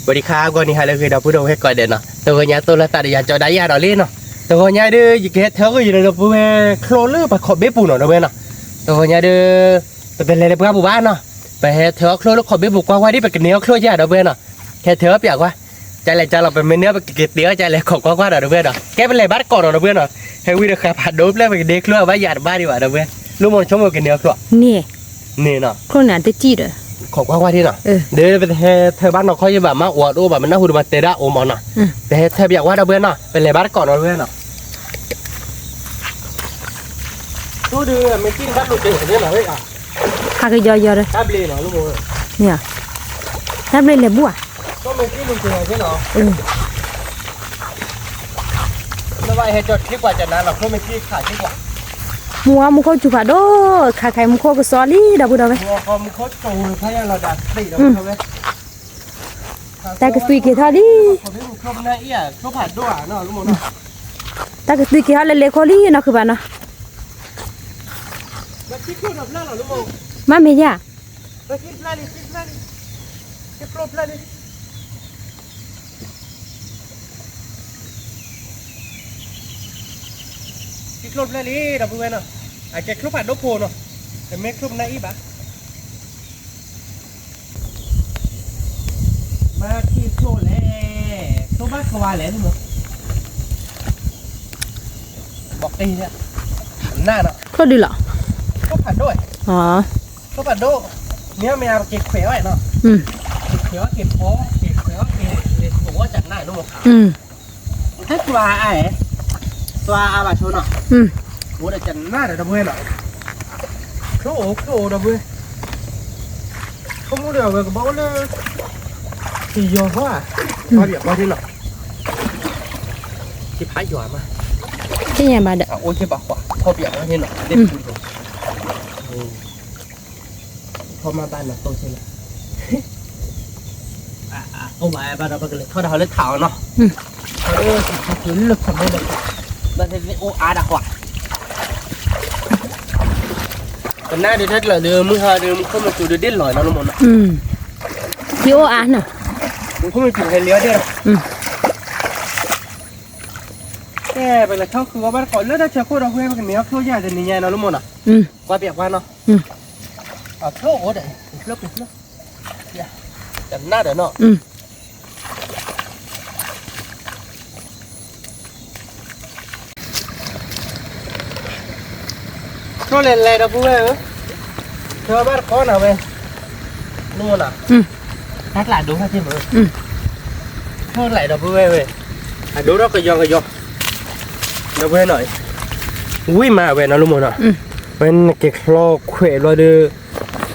บริการก่อนนี่ฮะเลยคือเราพูดเอาให้ก่อนเด่นเนาะตัวเนี้ยตัวละตัดยาจอได้ยาเราเล่นเนาะตัวเนี้ยดื้อยิ่งเฮ็ดเท่าก็อยู่ในเราพูดโคลเลอร์ไปขอบเบี้ยปูเนาะเราเว้ยเนาะตัวเนี้ยดื้อไปเป็นอะไรในบ้านบ้านเนาะไปเฮ็ดเท่าโคลเลอร์ขอบเบี้ยปูกว่าที่ไปกินเนื้อโคลยาเราเว้ยเนาะแค่เท่าเปียกว่าใจเลยใจเราเป็นเนื้อไปกินเนื้อใจเลยขอบกว่าเราเว้ยเนาะแกเป็นอะไรบ้านก่อนเราเว้ยเนาะให้วิ่งขับผ่านโดบแล้วไปเด็กโคลไว้ยาบ้านดีกว่าเราเว้ยลูกมันชอบมากินเนื้อโคลนี่เนาะโคลน่ะจะจี้เด้อขอบว่าที่เนาะเดี๋ยวไปเธอบ้านเราเขาจะแบบมาอวดแบบมันน่าหุ่นมาเตะได้โอมอนเนาะแต่เธออยากว่าเราเว้ยเนาะเป็นอะไรบ้านก่อนเราเว้ยเนาะตู้ดื้อไม่กินบ้านหลุดเดือดเนี่ยเหรอเฮ้ยอ่ะหากยอยๆเลยทับเลยเนาะลูกโม่เนี่ยทับเลยเลยบัวก็ไม่กินหลุดเดือดเนี่ยเนาะไม่ว่าให้จดคลิปกว่าจากนั้นเราก็ไม่กินขาดคลิปกว่ามัวมุโคจุกาโดขาไข่มุโคก็ซอลี่ดาบุดาเว้ยมัวพอมุโคจูพยายามเราดัดตีเราเว้ยแต่ก็ตุยเกี่ยวดิเขาไม่มุโคมันน่าเอี้ยเขาผ่านด้วยเนาะลูกโม่เนาะแต่ก็ตุยเกี่ยวเลยๆโคลี่เนาะคือบ้านเนาะมาคิดพูดแบบนั้นเหรอลูกโม่มาเมียมาคิดพลาดดิคิดพลาดดิคิดพลาดดิคิดพลาดดิเราพูดไว้เนาะอาจจะคลุกผ่านโดโพเนาะแต่ไม่คลุกน่าอี้บ้ามาคิดโซ่แหล่โซ่บ้าขวาแหล่ลูกโม่บอกตีเนี่ยหน้าเนาะก็ดีเหรอก็ผ่านด้วยอ๋อก็ผ่านด้วยเนี้ยแมวเก็บเขียวไอ้เนาะเก็บเขียวเก็บโผล่เก็บเขียวเก็บเล็ดหัวจัดหน้าลูกถ้าตัวไอ้ตัวอาบะชนเนาะหัวจัดหน้าเดี๋ยวเราเพื่อนเนาะโค้เราเพื่อนเขาไม่ได้เอาไปกับบ้านเลยที่ยอมว่าเขาเบียดบ้านที่เนาะที่พายหยอดมาที่ยังมาเด้อโอ้ยที่บ้าขวาเขาเบียดบ้านที่เนาะเด็กคุณพอมาบ้านเราโตใช่ไหมเอาไว้บ้านเราไปกันเลยเขาเล่นข่าวเนาะเขาคือเลือกคนได้เลยบ้านที่โออาดักว่ะกันหน้าเดือดเลยเดือมือหาเดือมเข้ามาจูเดือดดิ้นลอยนะลุงมนพี่โออาเนาะมันเข้ามาจูให้เลี้ยวเด้อแกไปเลยเขาคือว่าบ้านก่อนเลือดเชื้อโคตรเราเพื่อนกันเนี้ยเขาใหญ่จะหนีไงนะลุงมนอ่ะว่าเปียกว่าเนาะโค้โอ้เด้อเลือกจันหน้าเด้อเนาะโค้เล่นอะไรนะพูดเลยเธอบ้านก้อนเอาไปนู่นอ่ะทักหลานดูให้ที่มือโค้ไหลนะพูดเลยดูเราก็ยองเราไปหน่อยวิ่งมาเว้ยนะลุงมนอ่ะเป็นเก็บคลอเขวเราดู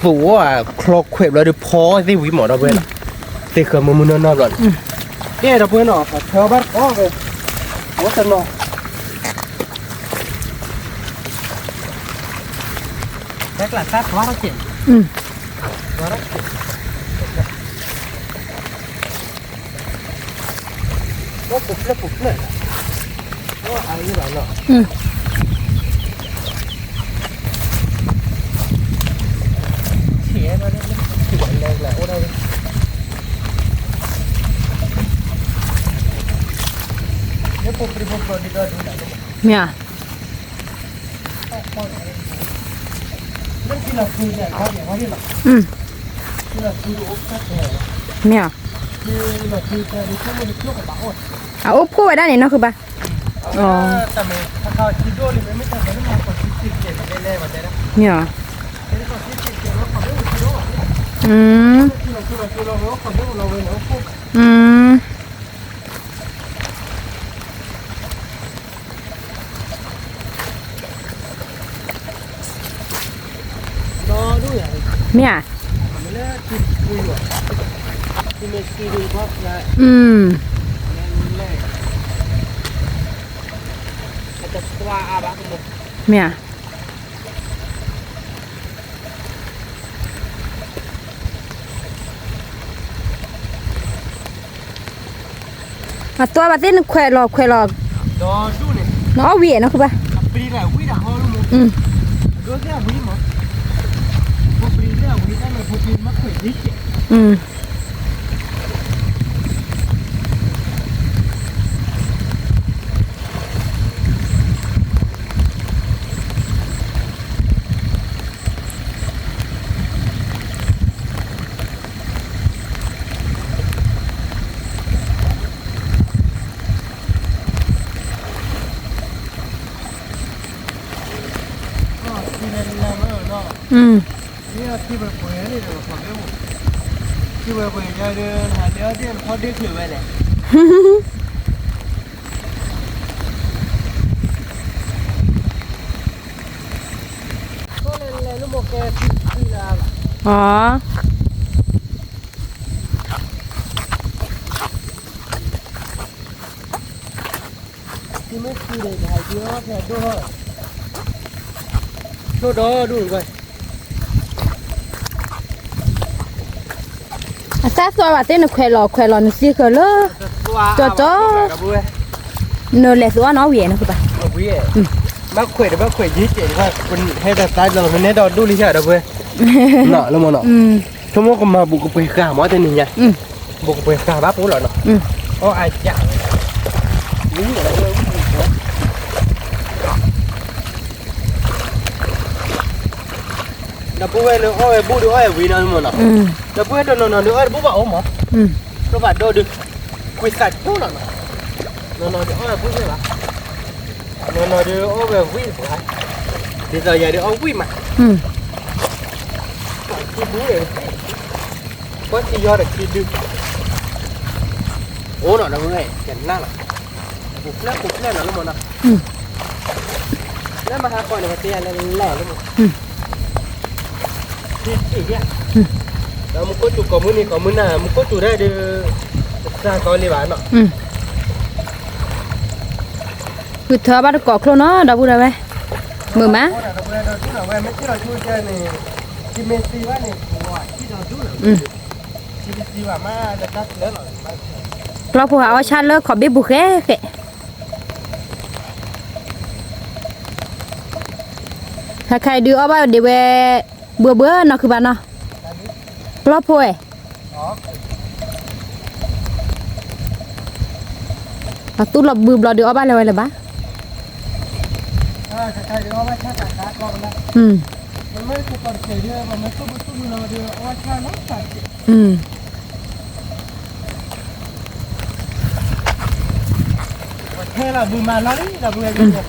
ฝูอ่ะคลอเขวเราดูพอที่วิ่งหมดเราเว้ยนะตีเขือมือนอนหล่อนเนี่ยเราเพื่อนเนาะเธอบ้านก้อนเลยหัวจะนอนแค่กระซับว่าเราเจ็บว่าเราก็ปุบเลยก็อะไรอยู่บ้างเนาะเสียมาเนี่ยเสียแรงแหละโอ้ได้เนี่ยปุบดีก็ดูได้เนี่ยที่เราคุยเนี่ยเขาอย่างว่าที่เราที่เราคุยโอ๊คแค่เนี่ยที่เราคุยแต่ในช่วงมันช่วงกับบ้าอดโอ๊คพูดไว้ได้เนี่ยเนาะคือบ้าอ๋อแต่ถ้าเขาคิดด้วยมันไม่จำเป็นต้องมาคนคิดเก่งได้เลยมันได้นะเนี่ยที่เขาคิดเก่งแล้วเขาไม่รู้ที่ว่าที่เราเขาไม่รู้เราเลยนะพูดเนี่ยเนี่ยตัวบัดนี้แขวหลอกน้อเวียนะคือปะปีแหละวิ่งด่าเขาลูกมึงก็แค่วิ่งมั้งพวกปีแค่วิ่งได้เลยพวกปีมักเขยดิ นี่ที่แบบเปิดนี่เดี๋ยวขอเดี๋ยวที่แบบเปิดใจเดินหาเดี๋ยวที่เขาเด็กถือไว้เลยก็เลยลูกโมเกะที่ลาบ อ๋อ ที่ไม่คือเลยหายเยอะแค่ด้วยดูดูไป อาซาซอยว่าเต้นแควลอนึสิคือเลยเนอเลสว่าน้อเวียนะคือปะ วิ่งมาคุยเดี๋ยวมาคุยยืดเจ๋งค่ะคุณให้แบบตายเราเป็นเนื้อดอดูลิซ่าเด้อเว้ยเนาะแล้วมันเนาะชั่วโมงก็มาบุกไปกาหมอแต่นี่ไงบุกไปกาบ้าปุ๊บหรอเนาะอ๋อไอ้จ่าวิ่งอะไรเว้ยดับเบิ้ลเลยโอ้ยบูดูโอ้ยวิ่งนั่นมันเนาะดับเบิ้ลโดนดูโอ้ยบูบ้าโอ้หมอรูบ้าดูดูคุยสัตว์ปุ๊บเนาะโดนดูโอ้ยบูใช่ปะโดนดูโอ้ยวิ่งไปดีใจใหญ่ดูโอ้วิ่งมาที่บูเลยก็ที่ยอดแต่ที่ดึงโอ้เนาะดับเบิ้ลเห็นหน้าเนาะปุกแน่เนาะลูกมันเนาะแล้วมาหาก่อนเนี่ยมาเตี้ยแล้วแหล่ลูกมันที่เนี่ยแล้วมึงก็จุกกับมึงนี่กับมึงน่ะมึงก็จุได้เดือสร้างเกาหลีบ้านเนาะคือเธอบ้านเกาะโคลเนาะดาบูดาไว้มือมะไม่ที่เราช่วยกันนี่ที่เมซีว่านี่ว่าที่เราดูที่เมซีว่ามาจะกัดแล้วหรอเราผู้หาว่าชาเลิกขอบิบุแค่ถ้าใครดูเอาไว้เดี๋ยวเบื่อเนาะคือบ้านเนาะรอบพูดตู้หลบบืบเราดูเอาไว้เลยบ้าใครดูเอาไว้ชาติการก่อนนะมันไม่ถูกกฎเกณฑ์ด้วยมันไม่ถูกเราดูเอาไว้ชาติน้องสัตว์แค่เราบูมาแล้วนี่เราบูอะไรเนี่ย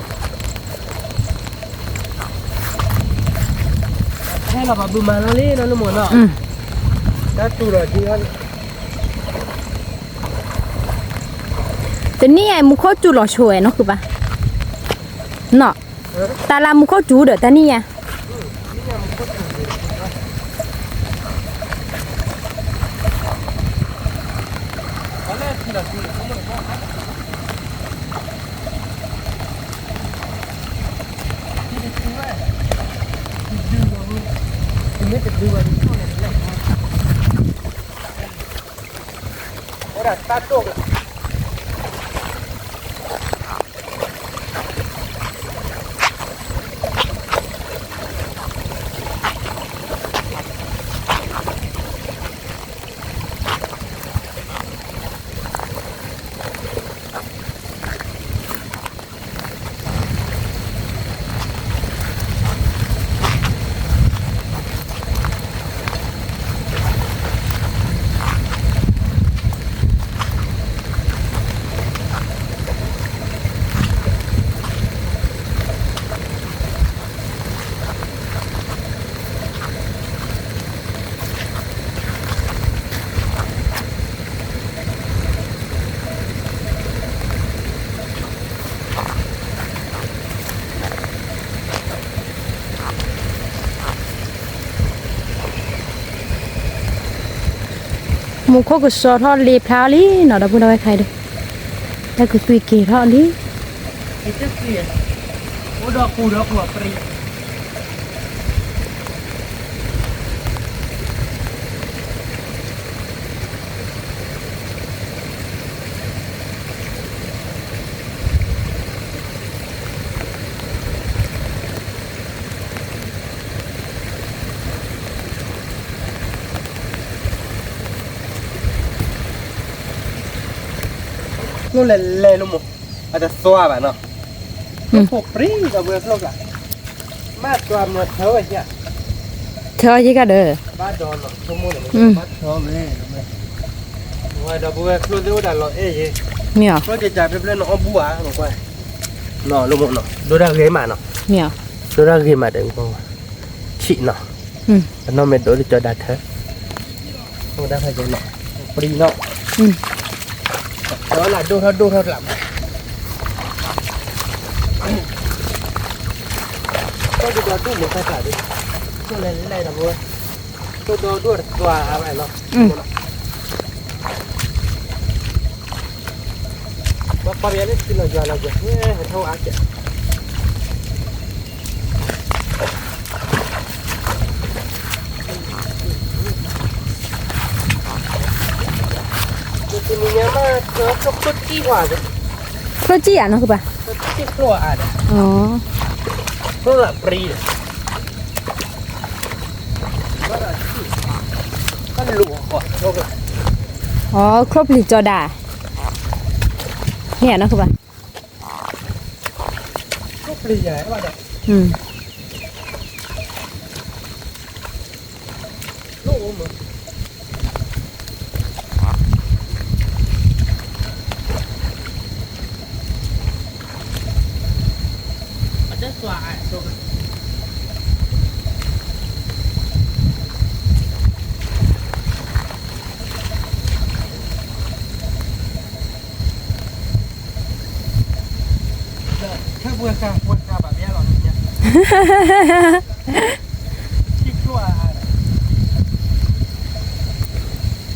แค่เราบูมาแล้วนี่เราลูกหมดเนาะแล้วตัวเราที่ว่าแต่นี่ไอ้มุขจูหล่อช่วยเนาะคือปะเนาะตาลามุขจูเด้อแต่นี่ไงตัดตกมุขก็สอทอดลีพลาลีเนาะดาบูดาไว้ใครเด้อแล้วก็ตุยเกทอดลีไอ้เจ้าเสียโอ้ดอกหัวปรีนู่นเลยลูกหมูอาจจะสวบอ่ะเนาะหัวปรีกับเบอร์โลกอ่ะมาตัวเมื่อเธอไอ้เหี้ยเธอยี่ก็เด้อบ้านดอนหรอชั่วโมงหนึ่งบ้านเธอแม่ว่าดับเบิ้ลครูดูดันหรอเอ๊ยเนี่ยเราจะจ่ายไปเล่นน้องบัวหรอกว่าเนาะลูกหมูเนาะดูได้เกมมาเนาะเนี่ยดูได้เกมมาเด้งปองฉีเนาะ nó mệt đổ đi cho đạt thế không đã phải vậy nọ đi nọ đó là đu thôi làm tôi đi đo đu một cái cả đi tôi lên đây là vui tôi đo đu được tòa vậy nó bác bà biết cái là giờ là gì nghe thâu ác vậy thì mình nhớ mà nó không có chi hòa rồi có chi à nó cơ bà chi hòa à đấy nó là free đấy nó lụa khỏi rồi ครบหรือจอดาเนี่ยนะคือป่ะ nó free vậy các bạn ạ lụa mà tòa ai rồiถ้าบัวคาแบบนี้หรอเนี่ยที่กลัวอะไร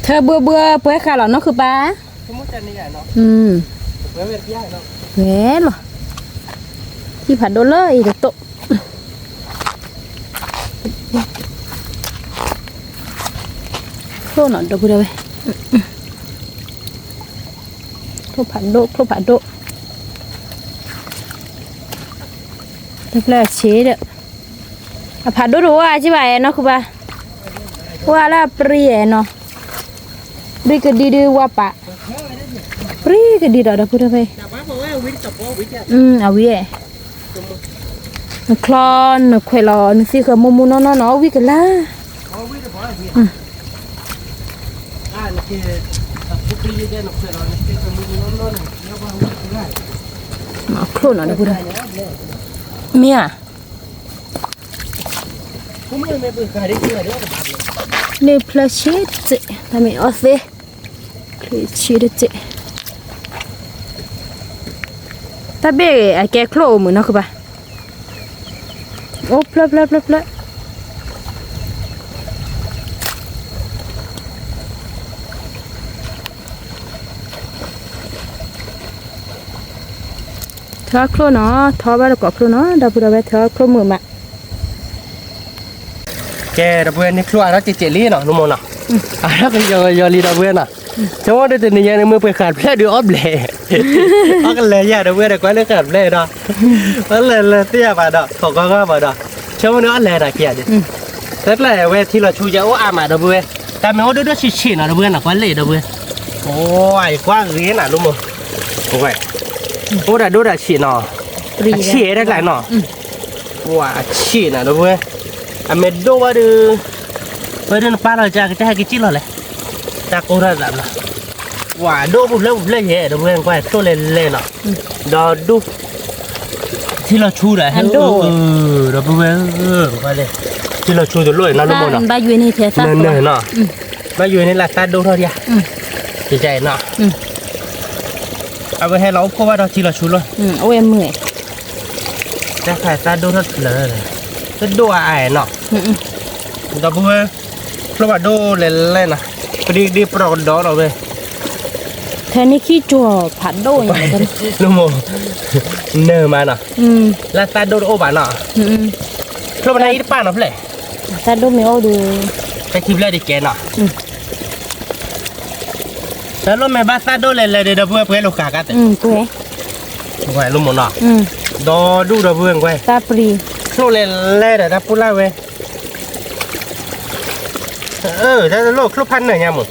เธอเบื่อเพื่อค่ะหรอเนาะคือป่ะ สมมติจะนี่ไงเนาะเบื่อเวียนยากเนาะ แหวนหรอที่ผัดโดนเลยเด็กโตโคหนอนเดี๋ยวกูเดี๋ยวไปโคผัดโดแล้วเชดเด้อผัดโดรู้ว่าใช่ป่ะเนาะคือป่ะว่าละเปรี้ยเนาะบริกดีดูว่าปะบริกดีดอกเดี๋ยวกูเดี๋ยวไปเอาวิคลอนเขวลอนสิคือมุมๆน้อๆวิกันล่ะนี่คือพวกนี้ได้หนักเสียแล้วนี่คือมุมน้อนๆเนี่ยว่าง่ายมาโคลนเดี๋ยวกูเดี๋ยวเมียผมไม่เปิดขายได้เชื่อเด้อne placete también hace placete tabe a que clo mu no ba oh pla thọ clo nó thọ ba có clo nó đâu bữa bé thọ clo mu màแกระเบิดนี่ครัวเราจะเจลี่เนาะนุ่มเนาะแล้วก็ยอรีระเบิดน่ะจังหวะเดี๋ยวนี้ยังมือไปขาดแผลเดี๋ยวอัพเลยเอากันเลยอย่าระเบิดก็เลยขาดเลยเนาะแล้วเลยเตี้ยไปเนาะขอก็มาเนาะจังหวะนี้อันเลยนะเกียร์ดิแต่ละเวทีเราชูจะโอ้อามาระเบิดแต่ไม่โอ้ดูชิๆนะระเบิดน่ะก็เลยระเบิดโอ้ยกว้างเรียนน่ะนุ่มโอ้ยโอ้ดูชิเนาะชิได้หลายเนาะว้าชิน่ะระเบิดà mẹ đâu vào được bây giờ nó phá ra cha cái chi rồi này cha cô ra làm nào quả đâu một lên nhẹ đâu quen quay tôi lên nào đó đu thì là chu đấy đó quay lên thì là chu rồi lôi nó luôn nào ba duyên này thế sao nè nọ ba duyên này là ta đâu thôi đi chỉ chạy nọ à bây giờ nó có vào đó chỉ là chu luôn ôi em mười cha phải ta đâu thôi là cái đồ ai nọ đó bố nó bảo đồ lên nè đi pro đó rồi thế này khi chùa phản đồ như vậy đúng không nở mà nè là ta đồ ô bà nọ nó bên này ít pan nó vậy ta đồ mấy ô được cái kìm lại đi kén nọ thế lúc mày bắt ta đồ lên để đập vừa lục cả cái quê quay luôn một nọ đó đu đập vừa quay ta pri nó lên để ta pula về ta lô lô pan này nha mày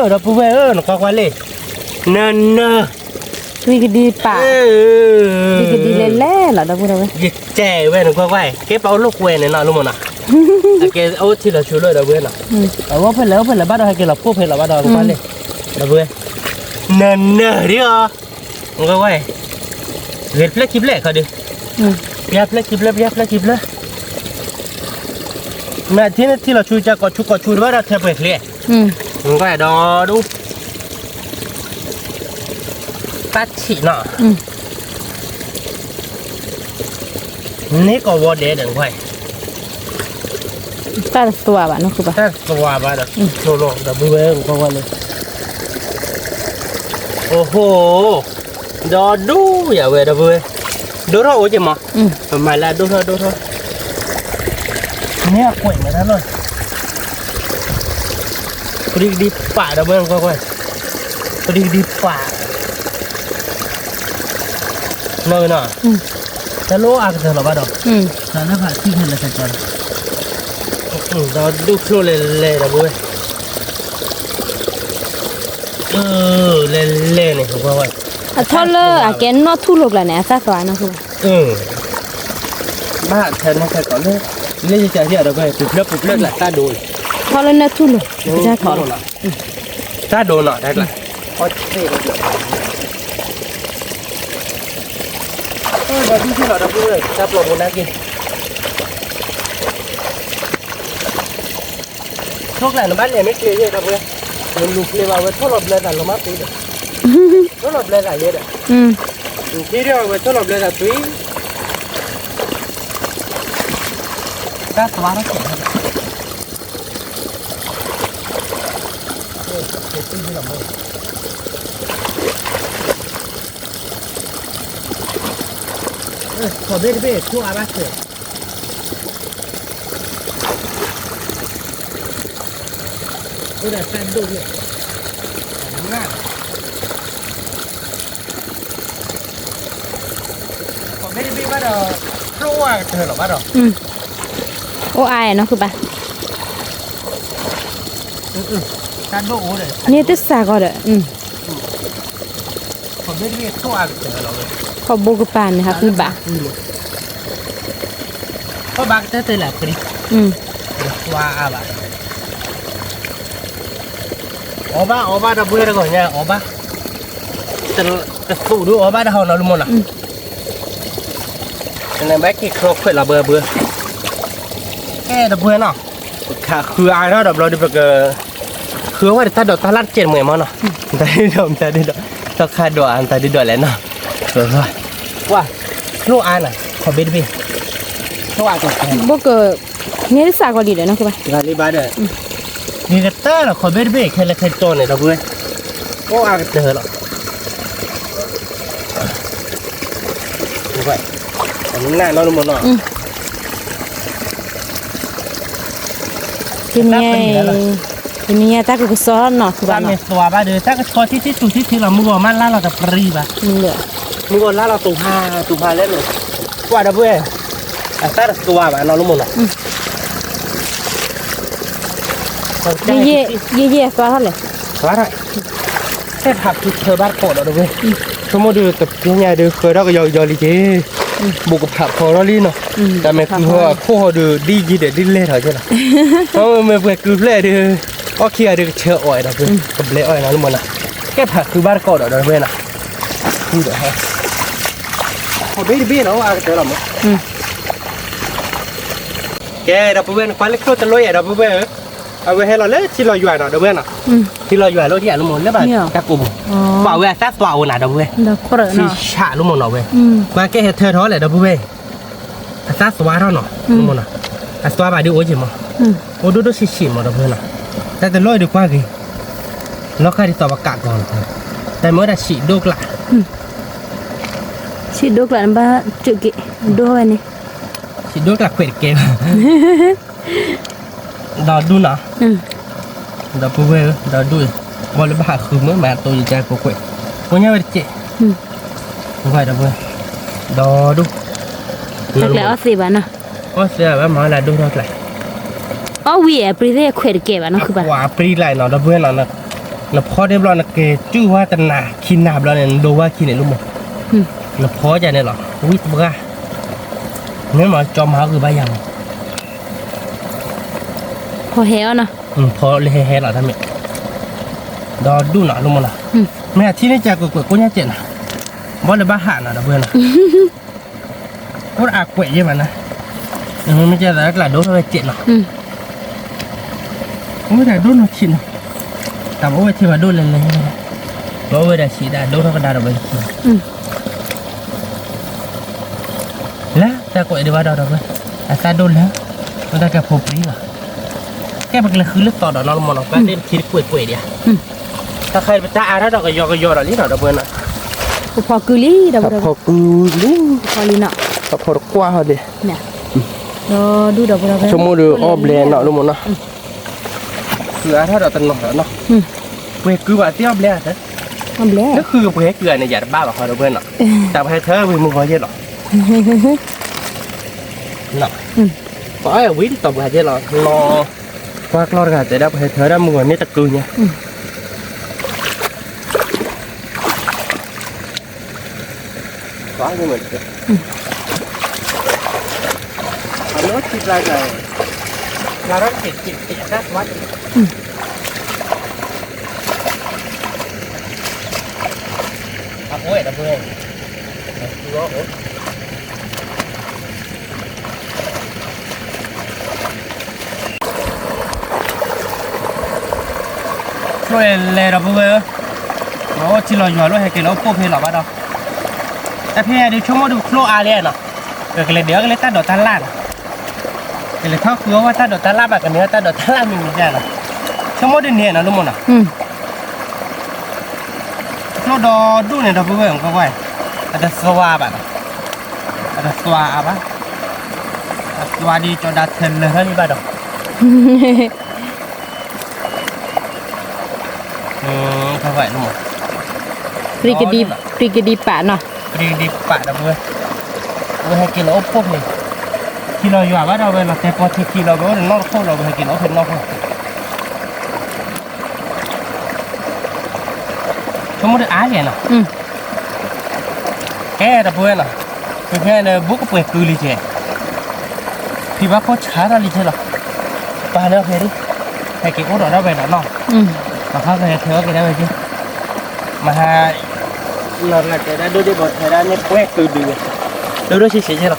đó pula về nó có quay lên nè vì cái điป่าvì cái đi lên lẽ là đâu đâu vậy trẻ về nó có quay cái bao lúc về này nọ luôn mà nè cái ô thì là chú lôi đâu về nè ở phải là bắt đầu hay cái là phô phải là bắt đầu quay lên đâu về nè đi à có quay Ghét plek kịp lệ cả đi. Biar plek kịp lệ. แม่ที่เราช่วยจะกดชูว่าเราเทไปเคลียร์มันก็ดอดูตัดฉีเนาะนี่ก็วอเดเดี๋ยวไปตัดตัวบ้านนั่นคือปะตัดตัวบ้านเดี๋ยวโชว์ลงเดี๋ยวเบื่อก็ว่าเลยโอ้โหดอดูอย่าเว้ยเดี๋ยวเบื่อดูเท่าโอ้ยมั้งประมาณละดูเท่าเนี่ยกล้วยไม่ทันเลยพอดีป่าเดี๋ยวเบื่อก็ว่าพอดีป่าเนาะเนาะจะรู้อะไรกันหรอบ้าดอกแต่ถ้าผ่านที่เห็นแล้วจะเจอเราดูโคลเลยนะบุ้ยเล่เนี่ยผมว่าทอดเลยแกนนอทุลุกแล้วเนี่ยซะสวานะคือบ้าแทนนะแค่ก่อนเลยเล่จะเดี๋ยวเราไปปลุกเลิกแหละตาโดนทอดเลยนะทุลุกจะถอดตาโดนหน่อยได้ละโอเคแบบที่เราได้พูดเลยจะปลดบนนั้นกินโชคแหละบ้านเนี่ยไม่เกลียดครับเพื่อนมันลูกเลยว่าทอดหลบเลยแต่เราไม่ตีเลยทอดหลบเลยแต่เยอะที่เดียวว่าทอดหลบเลยแต่ตีก็สว่างเฉยขอเบ้ทั่วบ้านเฉยก็ได้แฟนดูเนี่ยง่ายขอเบ้ว่าเรารู้ว่าเธอหรอบ้านเราโอ้อายเนาะคือปะการดูโอ้เลยนี่ติดสาก็เด้อขอเบ้ทั่วเธอเราเลยขอบุกปานนะคะคือบ้าก็บักเตอร์แหละคือว่าอะไรoba da buer go nya oba te fu du oba da hono lumona ne ba ki kro khoi la bơ da buer no kha khư ai đó đập lo đi bờ khứว่าtaดอกตลาดเจ็ดหมื่นมั้งเนาะแต่ได้ดอกตะคาดอกอันแต่ได้ดอกแล้วเนาะว่าลูกอันน่ะขอเบ็ดพี่ลูกอันตัวบ่เกิดนี่สากอดีเด้อเนาะคือปะกาลีบาเด้อนี่ก็แต่ละขอเบ็ดแค่ละแค่ตัวเนี่ยเราเบื่อโอ้อาก็เจอแล้วดูไปอันนี้น่าเราดูหมดเนาะทีนี้ตาก็ซ้อนเนาะคือบ้านเนาะตัวบ้านเด้อตาก็ชอที่สุดที่เรามือมันล่าเราจะปรีบะมือล่าเราตุ่พาเล่นเลยว่าเด้อเบื่อแต่ตัวบ้านเราดูหมดเนาะเย่ฟ้าเท่าไหร่ฟ้าเท่าไหร่แค่ผักคือเธอบ้านโกดเราด้วยชั่วโมงเดือดกับที่เนี่ยเดือดเคยเราก็ยอลิเจบุกกับผักพอเราลีเนาะแต่ไม่คือว่าคู่เขาเดือดดีจีเด็ดดิ้นเล่เถอะใช่ไหมเพราะมันเป็นคือเล่เดือดก็เคียเดือดเชื่ออ่อยเราด้วยกับเล่อ่อยนะทุกคนนะแค่ผักคือบ้านโกดเราด้วยนะนี่เดี๋ยวให้พอบี้เนาะอะไรเจอเราไหมแกเราไปเว้นควายเล็กโตจะลอยเราไปเว้นเอาไว้ให้เราเล่ที่เราอยู่หน่อยเดี๋ยวเว้ยน่ะที่เราอยู่เราที่อ่ะลุงมนแล้วแบบกระกุ่มบ่าวเว้ยซัดบ่าวน่ะเดี๋ยวเว้ยที่ฉะลุงมนเนาะเว้ยมาแกเห็ดเธอท้อแหละเดี๋ยวเว้ยซัดสวาเท่าเนาะลุงมนน่ะสวาบาดิโอ้ยมั้งโอ้ดูชิมั้งเดี๋ยวเว้ยน่ะแต่ลอยดีกว่ากี่เราแค่ที่สวากาก่อนแต่เมื่อได้ฉีดดูกละฉีดดูกละบ้าจุกิด้วยนี่ฉีดดูกละเขวดเกมดอดูนะดอปูเวดอดูบอลบ้าคือเมื่อมาตัวใหญ่กว่าเว้ยพวกนี้เป็นเจ๊ไม่ได้ดอเว้ยดอดูแล้วสิบ้านะอ๋อเสียบ้ามาแล้วดูรักเลยอ๋อวีเอปรีเร่เขวดเก็บบ้านะคือบ้าว่าปรีไหลเนาะดอเว้ยเนาะแล้วพอเรียบร้อยนะเกจู้ว่าแต่หนาขี้หนาบแล้วเนี่ยดูว่าขี้เนี่ยรู้มั้ยแล้วพอจะเนี่ยหรอวิทย์บ้าเนี่ยมาจอมหาคือบ้ายังพอเหี้ยนะพอเลยเหี้ยหรอท่านแม่ดอดูหน่ะลุงมันล่ะแม่ที่นี่จะกดกูเนี่ยเจ็ดนะบ่เลยบ้าหาหน่ะดอกเบี้ยนะกูอาเกวยยังมันนะมันไม่ใช่แต่ละโดนไปเจ็ดหรอก โอ้ยแต่โดนหนักชินแต่ว่าที่ว่าโดนเลยว่าเวลาฉีดโดนเขาก็ด่าเราไปแล้วแต่ก็เดี๋ยวว่าเราไปอาซาโดนแล้วมันได้แค่พบนี้เหรอแค่เป็นเลยคือเลือดต่อดอกนอนมอนออกไปเล่นคิดป่วยเดียวถ้าใครไปจ้าอาถ้าดอกก็ยอดอกนี้ดอกเบิ้ลน่ะพอกุลีดับพอกุลีพอลีน่ะพอกว้าเขาดิเนี่ยดูดับชั่วโมงดูอ้อแบรนด์เนาะรู้มั้งเนาะคือถ้าดอกตันหน่อยเนาะเว้ยคือว่าเตี้ยแบรนด์นะแบรนด์ก็คือเว้ยเกลือในหยาดบ้าแบบเขาเบิ้ลเนาะแต่ให้เธอเว้ยมึงพอเยอะหรอเนาะเพราะไอ้วิ่งต่อไปเยอะหรอรอควักรอดกันแต่ได้ให้เธอได้มึงไม่ตะกุยเนี่ยquá như mình nó chỉ là nó chỉ rất quá ôi đã vừa rồi lẹ đã vừa nó chỉ là nhỏ nó hay cái nó phô phê là bắt đầuแต่เพื่อดูชั่วโมงดูโฟล์อาเรียนเนาะก็เลยเดี๋ยวก็เลยตัดดอกตาล่าก็เลยท้อคือว่าตัดดอกตาล่าแบบกันเนื้อตัดดอกตาล่ามีใช่หรอชั่วโมงเดือนนี้นะรู้มั้งนะโฟล์ดอดูเนี่ยดอกเบื่อของเขาไว้อาจจะสวาแบบอาจจะสวาปะสวาดีจอดัดเทนเลยเท่านี้บ้างดอกเขาไว้รู้มั้งปรีกดีป่ะเนาะdi pak dah boleh. Boleh kilo opor ni. Kilo jual apa dah boleh nak tepot kilo boleh nol kau dah boleh kilo opor nol kau. Cuma ada air lah. Dah boleh lah. Ni buku boleh kuli je. Tiba kau cara li je lah. Pada hari, hari kau dah boleh nak nol. Maka saya thưa cái đó rồi chứ. Mà là cái đó đi bật thời gian nhé quét từ từ đâu đó chỉ là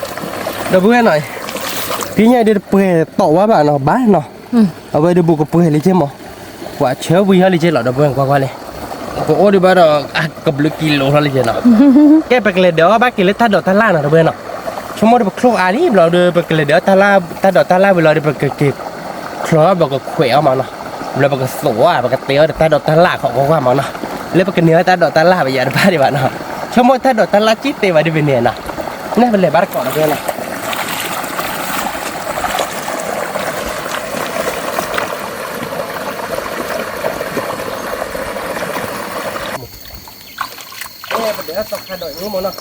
đâu bữa này tí nhảy đi bơi tỏ quá bạn nó bán nó ở đây đi buộc cái bơi lấy chứ mà quả chéo bơi lấy chứ là đâu bơi qua này có đi bắt đầu cặp lưỡi kilo lấy chứ nó cái bậc lệ đó bác cái lưỡi thắt đỏ thắt la đâu bơi nó chúng mới được khâu à đi rồi được bậc lệ đó thắt đỏ thắt la bây giờ được bậc kịp khâu bậc khỏe mà nó rồi bậc sổ à bậc téo được thắt đỏ thắt la họ có qua mà nó lấy cái นื้อตาดอกตาล่าไปอย่าได้บ้าดิบ้านเนาะชั่วโมงตาดอกตาล่าจิตเตว่าดิเป็นเนี่ยนะนี่เป็นเลยบ้านก่อนนะเพื่อนนะเนี่ยเป็นเดี๋ยวตอกขาดอยรู้มั้งเนาะ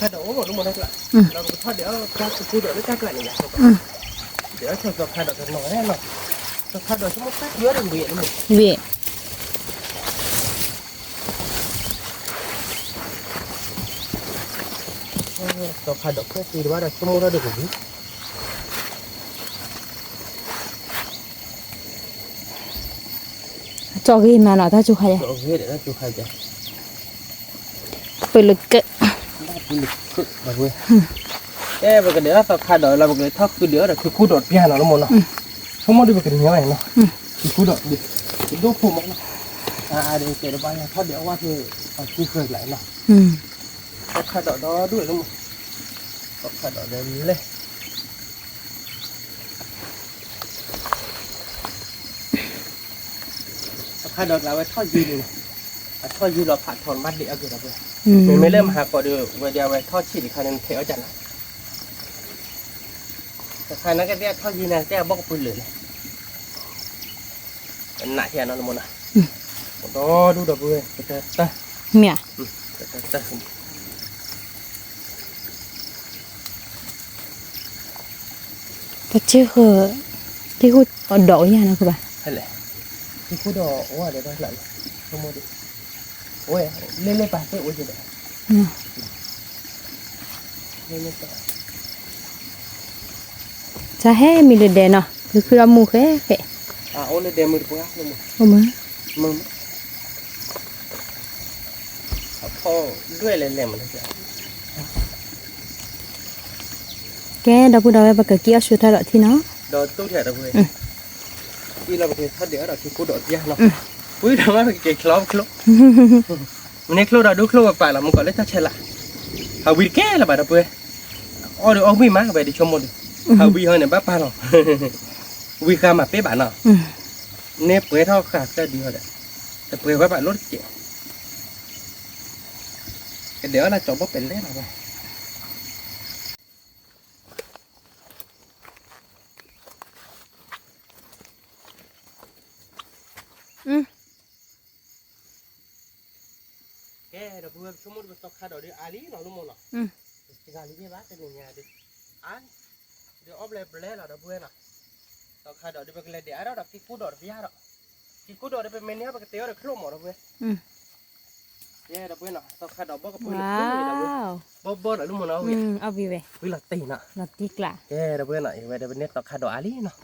ขาดอยรู้มั้งได้ละเราถ้าเดี๋ยวจะพูดเดี๋ยวจะเกิดอะไรเดี๋ยวตอกขาดอยจะหน่อยแน่นอนตอกขาดอยชั่วโมงแป๊บเยอะเลยเวียนเลยเวียนตอกขาดอกแค่ตีว่าเราชั่วโมงเราเด็กกว่าจอกที่มาหน่อยถ้าจุกใครจอกเดี๋ยวจุกใครจะไปลึกเกะไปลึกเกะแบบเว้ยแบบกันเดี๋ยวตอกขาดอกเราแบบเลยทอดคือเดี๋ยวเราคือคู่ดอดพี่ฮะเนาะแล้วมั้งเนาะชั่วโมงดีแบบกันเนี้ยไหมเนาะคือคู่ดอดดิดูผมเนาะเดี๋ยวเกิดอะไรทอดเดี๋ยวว่าคือเคยไหลเนาะตอกขาดอกด้วยแล้วมั้งตอกขาดอกเดี๋ยวนี้เลยถ้าเราเอาไว้ทอดยืนเลยทอดยืนเราผัดทอนมัดเดียวเกิดอะไรไม่เริ่มหาก่อนเดี๋ยวไว้ทอดฉีดอีกครั้งนึงเทเอาจันแต่ครั้งนั้นก็เรียกทอดยืนนะแต่บอกปืนเลยเป็นหน้าที่นั่นละมั้งนะดูดอกบัวเตะเนี่ยเตะแต่ชื่อคือที่พูดดอกอย่างนั้นคือป่ะใช่เลยที่พูดดอกว่าเดี๋ยวได้หลังขโมยดิโอ้ยเล่นไปเตะโอ้ยเดี๋ยวเล่นไปจะให้มีเด่นเนาะคือเราหมูแค่โอ้ยเด่นมือปุ๊บเลยมึงพ่อด้วยเล่นมันเลยแกเราพูดเอาไว้ปากเกี้ยวชุดทอดที่เนาะดอตู้แถวเราเลย อีเราไปทอดเดี๋ยวเราที่กูดอดยาเนาะอุ้ยทำไมเก่งคล้องคล้องมันเนี่ยคล้องเราดูคล้องไปละมันก็เลยทัชละเอาวิ่งแก่ละบ้าเพื่ออ๋อเดี๋ยวเอาวิ่งมาไปดิชมหมดเอาวิ่งให้เนี่ยบ้าป้าเนาะวิ่งข้ามมาเป๊ะบ้านเนาะเนี่ยเปื่อยเท่าขาดก็ดีเลยแต่เปื่อยไว้บ้านรถเจ๋เดี๋ยวเราจบว่าเป็นเล่นอะไรแกเดี๋ยวเพื่อนสมมติว่าตกขาดเดี๋ยวอาลีเนาะลุงมองเนาะที่อาลีเนี่ยบ้าเป็นยังไงดิอันเดี๋ยวเอาไปเล่นเราเดี๋ยวเพื่อนเนาะตกขาดเดี๋ยวไปเล่นเดี๋ยวเราคิดกูดอดพิยาเนาะคิดกูดอดไปเมนเนี้ยไปเตี้ยเดี๋ยวคลุ้มหมดเดี๋ยวเพื่อนแกเดี๋ยวเพื่อนเนาะตกขาดเดี๋ยวบอกกับเพื่อนบ่เดี๋ยวลุงมองเนาะเอาไปเว้ยวิลตีน่ะลาติกล่ะแกเดี๋ยวเพื่อนเนาะเดี๋ยวเป็นเนี้ยตกขาดเดี๋ยวอาลีเนาะ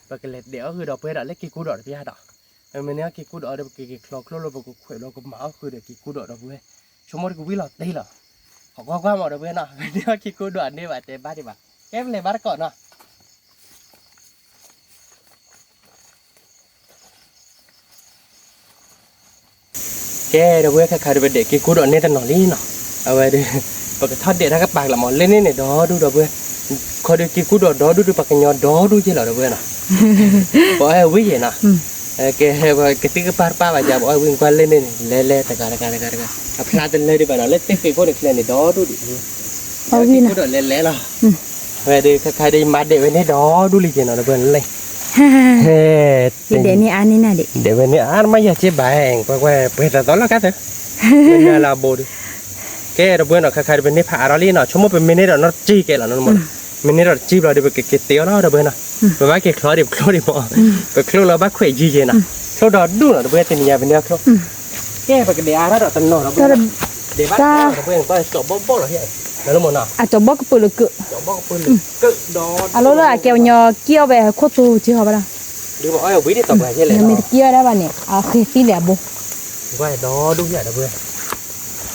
ไปเล่นเดี๋ยวคือเดี๋ยวเพื่อนเดี๋ยวเล่นคิดกูดอดพิยาเนาะเมนเนี้ยคิดกูดอดเดี๋ยวคิดคลอกคลุ้มเราไปกูขวยเราก็หมาคือเดี๋ยวคิดกูดอดเดี๋ยวเพื่อนชมมติกูวิลตีเหรอขอความหมดเดี๋ยวเพื่อนเนาะเดี๋ยวคิดกูดอดนี่ว่าเจ๊บ้าดิบ่าแกไปเลยบ้านก่อนเนาะแกเดี๋ยวเว้ยใครๆเดี๋ยวเด็กกินกูดอนเนี่ยแต่หนอนนี่เนาะเอาไว้ดิปกติทอดเด็ดถ้ากับปากละหมอนเล่นนี่เนี่ยดอดูเดี๋ยวเว้ยคอยเดี๋ยวกินกูดอนดอดูปากกันยอดอดูเจเหรอเดี๋ยวเว้ยเนาะบอกให้วิ่งเนาะแกติ๊กป้าว่าจะบอกให้วิ่งกวนเล่นนี่เล่แต่การเอาพลาดเลยดิบ่าเนาะเล่นติ๊กกูเด็กเล่นนี่ดอดูดิเอาวิ่งกูดอนเล่นล่ะไว้ดิใครๆได้มาเด็กไว้เนี่ยดอดูลิเจเนาะเดี๋ยวเว้ยเลยเฮ้เดี๋ยวนี้อันนี้น่ะเดี๋ยวนี้อันไม่อยากจะแบ่งเพราะว่าเปิดตอนละกันเถอะไม่น่าลาบูดแกเราเบื่อเนาะใครๆเป็นนี่ผ่าเราลีเนาะชั่วโมงเป็นมินิเราเนาะจี้แกเราเนาะหมดมินิเราจี้เราเดี๋ยวไปเก็บเตี้ยวเราเดี๋ยวเบื่อเนาะไปว่าเก็บคล้อเดี๋ยวคล้อเดี๋ยวหมดไปคล้อเราบ้าเขยจี้เจนะคล้อดอดดูเนาะเดี๋ยวเบื่อเป็นยังเป็นเนี้ยคล้อแกไปเดี๋ยวเราตันเนาะเราเบื่อเดี๋ยวบ้าเราเบื่อก็จบบ๊อบเราเฮ้ยแล้วหมดเนาะจบบ๊อบก็ปืนกึจบบ๊อบก็ปืนกึดอดแล้วเกี่ยวยอเกี่ยวไปโคตรจีเขาไปละดูบอกว่าวิ่งตกไปใช่เลยไม่เกี่ยวได้ป่ะเนี่ยเอาคือตีเหลี่ยบุว่าดอดูใหญ่เดี๋ยวเบื่อ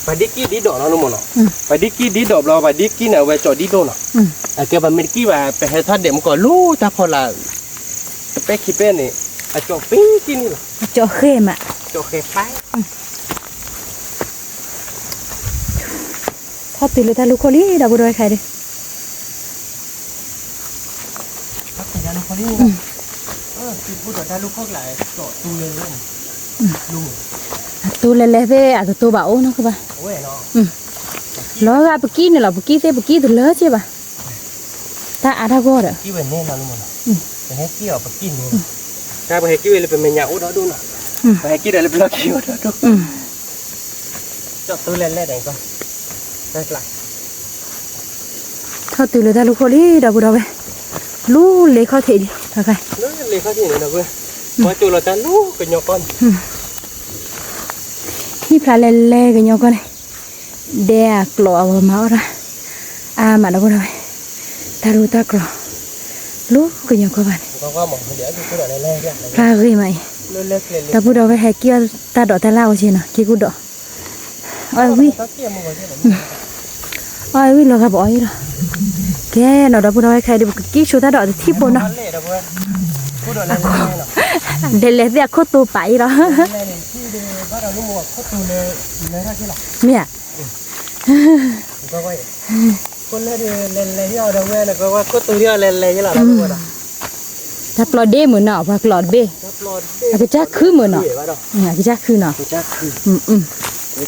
ไปดิกี้ดิดอกเราหมดเนาะไปดิกี้ดิดอกเราไปดิกี้เนี่ยไปจอดดิโดเนาะแกแบบเมื่อกี้ว่าไปให้ทอดเดี๋ยวมันก็รู้ถ้าพอละไปคิดเป็นนี่จอดปิ้งกินนี่จอดเข้มอ่ะจอดเข้มไปทอดตื่นเลยท่านลูกคนนี้ดับบุญไว้ใครดิทอดตื่นลูกคนนี้คือพูดถึงลูกข้างหลายจอดตูเลยลุงตูเล่ๆไปอาจจะตูเบาเนาะคือป่ะโอ้ยเนาะแล้วก็ปกี้เนี่ยเราปกี้เต้ปกี้ตัวเลือดใช่ป่ะถ้าอาถ้าก็เด้อกี้เป็นแน่นอนลุงมั้งไปให้กี้ออกปกี้นี่ถ้าไปให้กี้เลยเป็นเมียอุดรดูเนาะไปให้กี้เลยเป็นล็อกกี้อุดรดูจอดตูเล่ๆได้ก่อนได้กลับถ้าตื่นเลยท่านลูกคนนี้ดับบุญเอาไปลูกเล็กเขาเถียทำไงลูกเล็กเขาเถียนะเว้ยว่าจูเราจะลูกกันยอกอนนี่พลาเล่ๆกันยอกอนเด็กกลัวเอามาอะไรมาดับบุญเอาไปตาลูตากลัวลูกกันยอกอนก็มองเดี๋ยวจะพูดอะไรเล่ๆพลาเคยไหมตาพูดเอาไปให้เกี่ยวตาดอกตาเล่าใช่ไหมกี่กูดอกอ้อยวิเราครับอ้อยเหรอแกเราดับบุญเอาไว้ใครดิบกี้ชูตาดอกที่บนเนาะเดลเซียโคตูไปเหรอเนี่ยก็ว่าคนเล่นที่เอาดังแม่นะก็ว่าโคตูที่เอาเล่นใช่หรอถ้าปลอดเด้เหมือนเนาะพอปลอดเบ้อาจจะจักคือเหมือนเนาะอาจจะจักคือเนาะจักคือ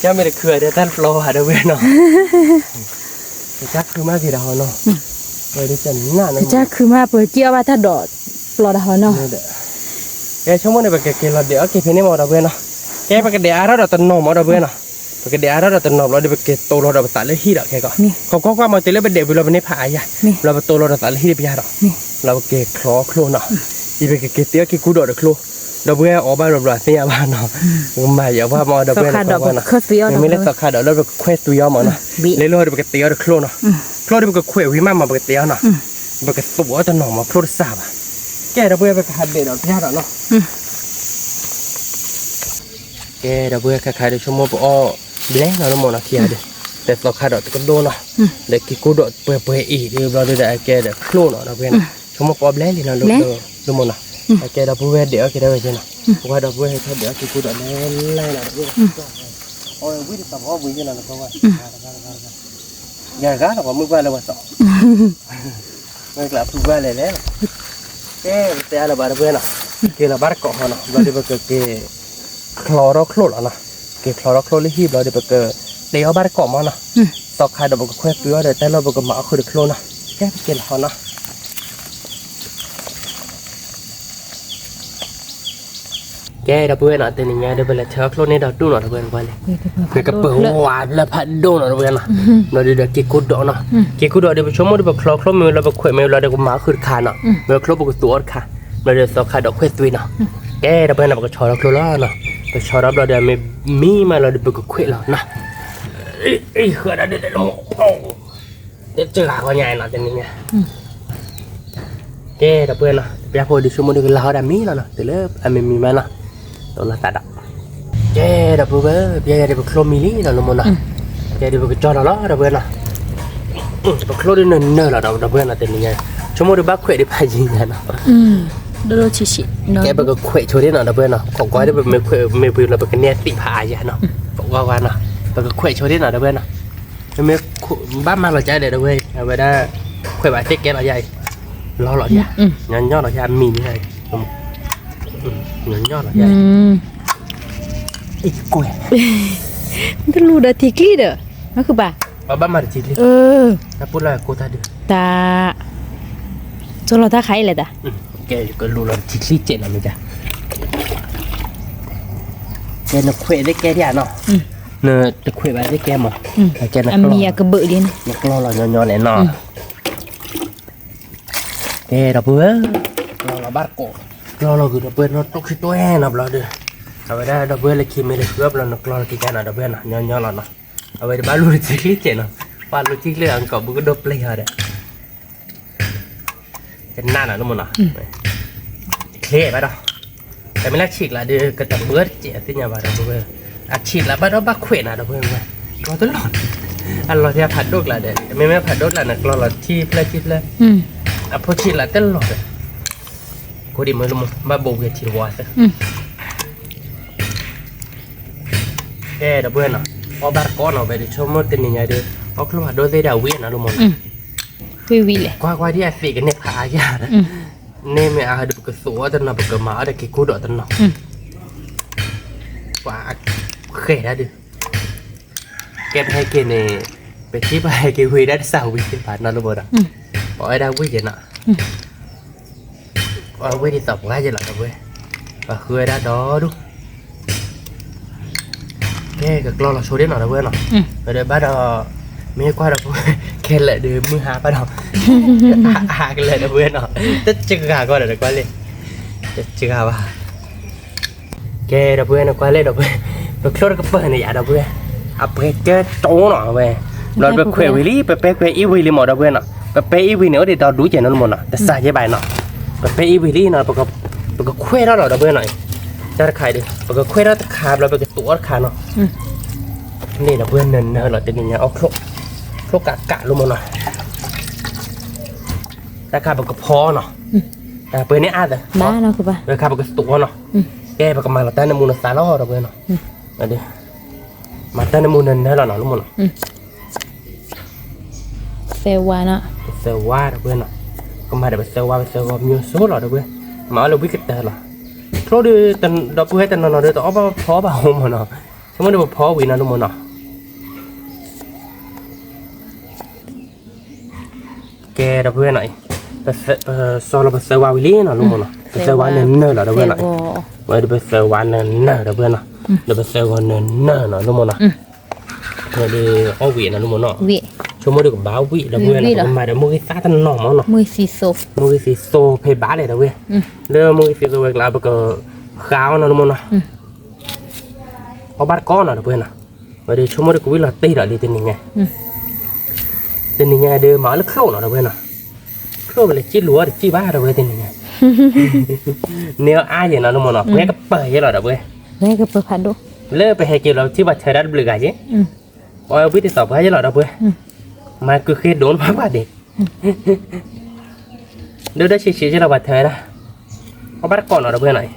จักไม่ได้คือเดี๋ยวท่านปลอหาดังแม่เนาะจักคือมากกี่ดาวเนาะเลยได้จันหน้าเนาะจักคือมาเปิดเกี่ยวว่าถ้าดอดปลอดดาวเนาะแกชั่วโมงในแบบแกเราเดี๋ยวแกเพิ่งได้หมดดังแม่เนาะแกไปกันเดี๋ยวเราตันนมหมดดังแม่เนาะไปกันเดี๋ยวเราตันนมเราเดี๋ยวไปแกโตเราเดี๋ยวตัดเลยฮีดอ่ะแกก็เขาก็มาเตะเล่นเป็นเด็กเราเป็นในผาใหญ่เราไปโตเราตัดเลยฮีดไปยาดอกเราแกคล้อโคลนเนาะอีไปแกเตี้ยแกกูดอดโคลดับเบิ้ลออกบ้านดับเบิ้ลเนี่ยบ้านเนาะมาอย่าว่ามาดับเบิ้ลเนาะไม่เล่นสักขาดเราไปเควสตัวยอมเนาะเล่นเราไปเตี้ยโคลเนาะโคลที่มันก็เคววิมานมาไปเตี้ยเนาะมันก็ตัวจะหน่อมาโคลสาบแกดับเบิ้ลไปหัดเด็ดเรายาดอกเนาะแกดับเบิ้ลคล้ายๆชั่วโมงอ้อแบล็คเราหมดนะเทียดิแต่สักขาดก็โดนเนาะเด็กกิกูดเปื่อยอีกเราได้แกเด็กโคลเนาะดับเบิ้ลชั่วโมงอ้อแบล็คที่เราดูหมดนะ แกเราพูดเดี๋ยวแกได้ไปใช่ไหมว่าเราพูดให้เขาเดี๋ยวคือกูโดนไล่เราด้วยโอ้ยวิ่งต่อว่าวิ่งยังไงเพราะว่าอย่าก้าวเราไม่ว่าเราว่าต่อไม่กลับพูดว่าเลยแล้วแกแต่เราบ้าเพื่อนอ่ะแกเราบ้าเกาะเขาเนาะเราได้ไปเกิดแกคลอร์โคลแล้วนะแกคลอร์โคลเลยฮีบเราได้ไปเกิดเดี๋ยวบ้าเกาะมาเนาะตอกใครเราบอกแควเปลือยเดี๋ยวแต่เราบอกมาเอาคือโคลนะแกเกลเขาเนาะแกเราเพื่อนอ่ะแต่นี่ไงเดี๋ยวไปเลยเช้าโคลนี่เราดูหน่อยเพื่อนไปเลยเพื่อนก็เปิดหวานแล้วพัดโดนหน่อยเพื่อนนะเราเดี๋ยวกิ๊กกุดดอกนะกิ๊กกุดดอกเดี๋ยวไปชมว่าเดี๋ยวไปคลอมือเราไปขวดมือเราเดี๋ยวก็มาคือขาเนาะเมื่อคลอบอกตัวขาเราเดี๋ยวสอกขาดอกขวดตัวเนาะแกเราเพื่อนเราก็ชอเราคลอแล้วเนาะไปชอรับเราเดี๋ยวมีมาเราเดี๋ยวไปขวดเรานะไอ้เขื่อนเดี๋ยวเดี๋ยวเจอขาใหญ่เนาะแต่นี่ไงแกเราเพื่อนนะไปพอเดี๋ยวชมว่าเดี๋ยวเราได้มีแล้วเนาะเดี๋ยวเลิกอันมีมาเนาะตัวละตัดอ่ะเจ๊ดับเบิ้ลเบี้ยเดี๋ยวไปคลอมิลี่เราลงมาเนาะเจ๊เดี๋ยวไปจอดเราดับเบิ้ลนะไปคลอดินเนอร์เราดับเบิ้ลนะแต่นี่ไงชั่วโมงเดียวบ้าเขวได้ไปจริงนะโดโดชิเนาะแกไปก็เขวช่วยได้เนาะดับเบิ้ลเนาะของก้อยได้แบบไม่เขวไม่ปืนเราไปกันเนี่ยติพายเนาะบอกว่าเนาะไปก็เขวช่วยได้เนาะดับเบิ้ลเนาะไม่บ้านมาเราใจเลยดับเบิ้ลเอาไว้ได้เขวแบบเจ๊แกเราใหญ่เราหล่อใหญ่ยันยอดเราใหญ่มีนี่ไงยันยอดเราใหญ่อีกกล้วยมันจะรู้ได้ทีกี้เด้อนั่นคือป่ะบ้ามาทีนี้ถ้าพูดอะไรกูตาดูตาจนเราถ้าใครเลยตาแกก็รู้เราทีนี้เจ็ดแล้วมั้ยจ๊ะแกนักเขวได้แกที่อ่ะเนาะเนอะนักเขวไปได้แกมั้งแกนักเมียกระเบื้อดินนักล้อเราย้อนๆแน่นอนแกเราเบื่อเราบ้าโกเราคือเราเบื่อเราตกที่ตัวแห่นับเราเด้อเอาไว้ได้ดับเบิลเลยคิมเลยเกือบแล้วนักลอกี่แกน่ะดับเบิลน่ะย้อนๆแล้วนะเอาไว้บ้านลูกจิกลิเจนะบ้านลูกจิกลิอังกอบุกดับเลยฮะเด้เป็นหน้าหน่ะทุกคนน่ะเคลียร์ไปดอกแต่ไม่ละฉีกละเดี๋ยวก็จะเบิดเจ๊สิเนี่ยบ้าดับเบิลอ่ะฉีกละบ้าบ้าเขวน่ะดับเบิลไปรอตลอดอันเราที่ผัดดกละเด้ไม่ผัดดกละนักลอเราที่เพลย์เลยอ่ะพอฉีกละตลอดกูดิมือลุมบ้าโบกฉีกวัวซะแกดับเบิ้ลเนาะเอาบาร์ก้อนเอาไปดิชมมดตินยังไงดิเอาคลุมหัดโดนได้ดาวเวียนนะลุงมอนวิเลยกว่าที่ไอ้สิ่งเนี่ยพายาเนี่ยไม่อาดูกระสัวตันน่ะกระหมาได้กี่กูดอตันน่ะกว่าเคยได้ดิแกไปให้เกเนี่ยไปที่ไปให้เกวีได้สาววิธีผ่านนั่นลุงมอนอ่ะพอไอ้ดาววิเจน่ะเอาวิธีตอบง่ายจะหลังดับเบิ้ลว่าเคยได้ดอดูแกก็กล้าเราโชว์ได้หน่อยนะเพื่อนเนาะเดี๋ยวบ้านเราไม่กว่าเราแค่เลยเดี๋ยวมือหาบ้านเราหากันเลยนะเพื่อนเนาะจะจึกหาก็เดี๋ยวกว่าเลยจะจึกหาว่าแกเราเพื่อนกว่าเลยเราเพื่อนเราโชว์ก็เปิดในยาเราเพื่อนเอาไปแกโตหน่อยเว้ยเราไปเขววิลี่ไปเป๊ะอีวิลี่หมดเราเพื่อนเนาะไปเป๊ะอีวิลี่เดี๋ยวเราดูเจนนั่นหมดเนาะแต่สายใหญ่ใบเนาะไปเป๊ะอีวิลี่เนาะไปก็เขวแล้วเราเพื่อนหน่อยจะขายดิไปก็เขวแล้วขาเราไปก็ตัวขาเนาะนี่เราเพื่อนเนินเราจะยังไงเอาโครกะลงมาหน่อยราคาแบบกระเพาะเนาะแต่เพื่อนนี่อาจจะบ้าเนาะคือป่ะราคาแบบกระตัวเนาะแกแบบมาเราแต่ในมูลสารเราเราเพื่อนเนาะมาดิมาแต่ในมูลเนินเราเนาะลูกมันเนาะเซวาเนาะเซวาเราเพื่อนเนาะก็มาเดี๋ยวเซวามิวโซ่เราเพื่อนมาเราวิกเตอร์เราโทษดิแต่เราเพื่อนแต่นอนเดี๋ยวต้องเอาพอบ่าวมันเนาะสมมติว่าพอวินาลูกมันเนาะแกเราเพื่อนหน่อยโซลาร์เซวาวิลี่เนาะลูกมันเนาะเซวาเนินเราเพื่อนหน่อยไว้เดี๋ยวไปเซวาเนินเราเพื่อนเนาะเดี๋ยวไปเซวาเนินเนาะลูกมันเนาะเดี๋ยวเอาวินะลูกมันเนาะชั่วโมงเดียวกับบ้าวิเราเพื่อนเนาะมาเดี๋ยวมือซาตันหน่อมันเนาะมือซีโซเพย์บ้าเลยเราเพื่อนเรื่องมือซีโซเวกลาไปก็ข้าวเนาะลูกมันเนาะเอาบาร์ก้อนเนาะเพื่อนเนาะมาเดี๋ยวชั่วโมงเดียวกับวิลาตีเราดีเป็นยังไงเดี๋ยวมาแล้วโคลนเราเพื่อนเนาะโคลนไปเลยจี้ลัวจี้บ้าเราเพื่อนยังไงเนื้ออ้ายอย่างนั้นลูกมันเนาะแม่ก็เปิดให้เราเพื่อนแม่ก็เปิดพันดูเลิกไปให้เกี่ยวเราที่บัตรเธอได้บลิกอะไรเอาวิธีสอบให้เราเพื่อนมาคือเคยโดนมากกว่าเด็กเดี๋ยวได้ชี้ๆที่เราบัตรเธอนะ เอาบ้านก่อนเราเพื่อนหน่อย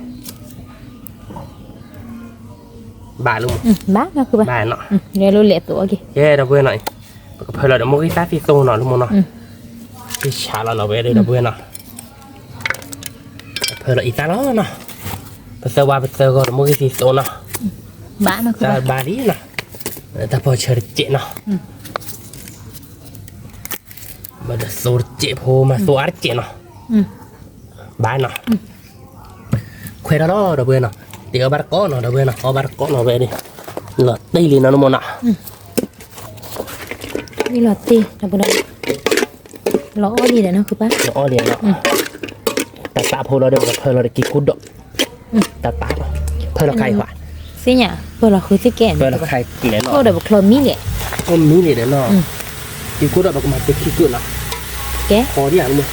บ้านลุง บ้าเนาะคือบ้า บ้านเนาะ เดี๋ยวรู้เละตัวกี่ แย่เราเพื่อนหน่อยเพื่อนเราเดี๋ยวมุกี้ตาที่โตหน่อยลุงเนาะที่ชาเราเนาะเว้ยเราเพื่อนเนาะเพื่อนเราอีตาล้อเนาะเพื่อนว่าเพื่อนก็มุกี้ที่โตเนาะ บ้าเนาะคือ แต่ บ้า บ้านนี้เนาะแต่พอเชิดเจเนาะมาเดือดโซเจโพมาโซอาร์เจเนาะบ้านเนาะคุยแล้วเราเพื่อนเนาะเดี๋ยวบ้านก้อนเนาะเราเพื่อนเนาะเอาบ้านก้อนเราไปดิหลอดตีลีนลุงเนาะ มีหลอดตีทำบุญหลอดดีเลยเนาะคือป้า อ๋อเรียนเนาะแต่ตาพอเราเดี๋ยวเพื่อนเราได้กินกุดดอกแต่ตาเพื่อนเราใครวะ สิเนี่ยเพื่อเราคือสิแก่น เพื่อนเราใครเนี่ยเนาะ โคเดี๋ยวโคลนมีเลย ก็มีเลยเนาะกินกุดดอกมันเป็นขี้กุดเนาะ แก พอที่อย่างนึง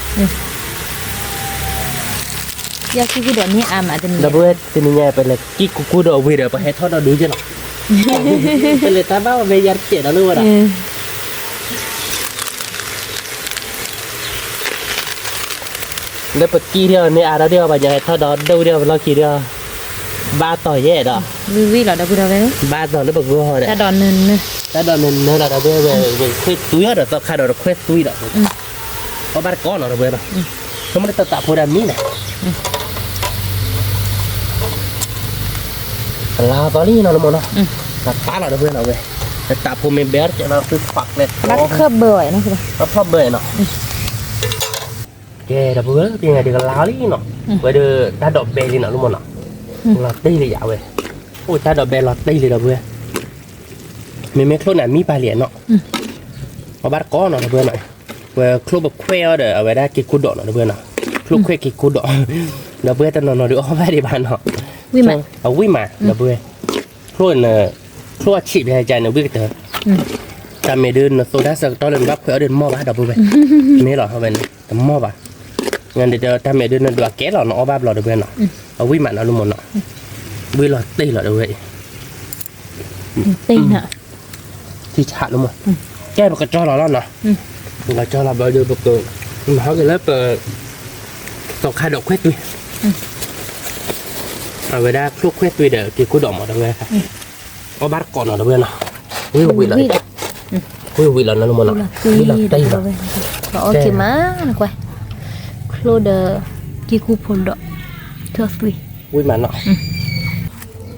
อยากกินแบบนี้อามาจะมี ดับเบิลเป็นยังไงไปเลยกินกุดดอกวิ่งเดี๋ยวไปให้ทอดเราดูจ้ะเนาะเป็นเลยตาบ้าไปยัดเจ็ดแล้วรู้ป่ะแล้วปกี้เดียวนี่อาเราเดียวไปยังให้ทอดเราดูเดียวเรากี่เดียวบ้าต่อแย่ดอก วิหลอดดับบุญเลย บ้าต่อแล้วบอกว่าเนี่ย ถ้าดอนเนินเนอะ แต่ตอนนั้นเราได้ไปคุยตุ้ยเราต้องขาดเราคุยตุ้ยเราเพราะบ้านก้อนเราเบื่อเราเขาไม่ได้ตัดพอดำนี่นะลาตอนนี้เราละมั้งเนาะตัดตาเราเบื่อเราเว้ยแต่ตัดผมเป็นเบร์จะเราคือฝักเลย รักเครือบเบื่อเนาะคือ เราชอบเบื่อเนาะแกเราเบื่อเป็นไงเดี๋ยวลาลี่เนาะไปเดี๋ยวถ้าดอกเบลลี่เนาะละมั้งเนาะเราตีเลยยาวเว้ยโอ้ถ้าดอกเบลเราตีเลยเราเบื่อไม่คลุ้นอ่ะมีปลาเหรียญเนาะเพราะบ้านก้อนเนาะเบื่อหน่อยเบื่อคลุกแบบเควเด้อเอาไว้ได้กินกุดดอกเนาะเบื่อเนาะคลุกเควกินกุดดอกเราเบื่อแต่นอนดูเอาไว้ในบ้านเนาะ วิมา เอาวิ่งมาเราเบื่อคลุ้นคลุ้นฉีดไปใจเนาะวิ่งเถอะแต่ไม่เดินโซดาสักตอนเดินรับเพื่อเดินหม้อบ้าเราเบื่อไม่หรอกเขาเป็นแต่หม้อบ้างั้นเดี๋ยวถ้าไม่เดินดูแก๊สเราเนาะเอาบ้าเราเบื่อเนาะเอาวิ่งมาเนาะลุงมนเนาะวิ่งเราตีเราเบื่อ ตีน่ะ ที่ชาลุงมนแก้เราก็จ่อเราแล้วเนาะเราจ่อเราเบอร์เดียวแบบตัวมันเขาจะเลิกเปิดตอกไข่ดอกเควตุยเอาไว้ได้คลุกเควตุยเดี๋ยวกินกุ้งดอกหมดเลยครับเอาบ้านก่อนเนาะเพื่อนเนาะวิ่งวิ่งเลยวิ่งวิ่งเลยนะลุงมนเนาะวิ่งเลยตีเลย โอเคมานะกวยโคลเดอร์กิคูพลดอกเธอสุย วิ่งมาเนาะ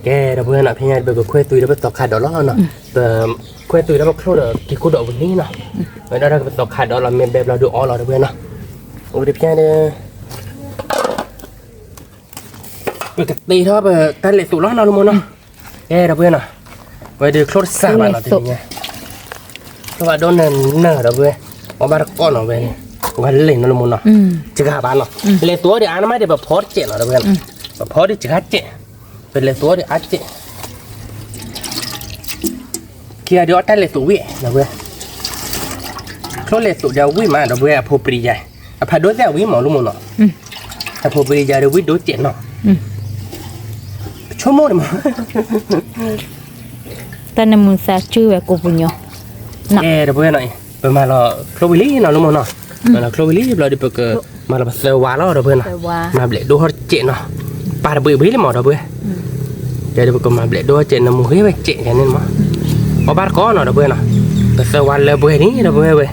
แกเราเพื่อนเนาะพี่ใหญ่เบอร์เควตุยแล้วไปตอกไข่ดอกแล้วเนาะแต่เควตุยแล้วมาคลุกเดี๋ยวกินกุ้งดอกวันนี้เนาะเวลาเราไปตอกไข่ดอกเราเมนแบบเราดูอ๋อเราเพื่อนเนาะโอ้เดี๋ยวพี่ใหญ่เนี่ยปกติถ้าแบบการเลี้ยงสุนัขเราลุงมนเนาะแกเราเพื่อนเนาะไว้ดูคลุกสามเราทีนี้เพราะว่าโดนเนื้อเราเพื่อนเอาบ้านก้อนเราเว้ยวันเล่นนั่นลุงมนเนาะจะกล้าบ้านเนาะเลี้ยงตัวเดี๋ยวอันไม่ได้แบบพอดเจ๋เราเพื่อนแบบพอดที่จะกัดเจ๋เป็นเลี้ยงตัวเดี๋ยวอัดเจ๋เกี่ยเดี๋ยวอัดเลี้ยงตัววิ่งเราเพื่อนเขาเลี้ยงตัวเดี๋ยววิ่งมาเราเพื่อนพอปรีใหญ่พอโดนแต่วิ่งหมอลุงมนเนาะถ้าพอปรีใหญ่เดี๋ยววิ่งโดนเจ๋เนาะชั่วโมงเลยมั้ง ตอนนั้นมึงซาชื่อแบบกูปุญญ์น่ะ เดี๋ยวเพื่อนหน่อยไปมาเราโครวิลี่เนาะลุงมนเนาะมาเราโครวิลี่เราเดี๋ยวไปมาเราเซวาแล้วเดี๋ยวเพื่อนเนาะ แต่ว่า มาเบลดูฮอเจเนาะปาระเบิดไปเลยหมอเดี๋ยวเพื่อนเดี๋ยวไปมาเบลดูเจนมุ้ยไปเจกันนี่มั้งเอาบาร์ก้อนเนาะเดี๋ยวเพื่อนเนาะไปเซวาเลยเพื่อนนี่เดี๋ยวเพื่อนเว้ย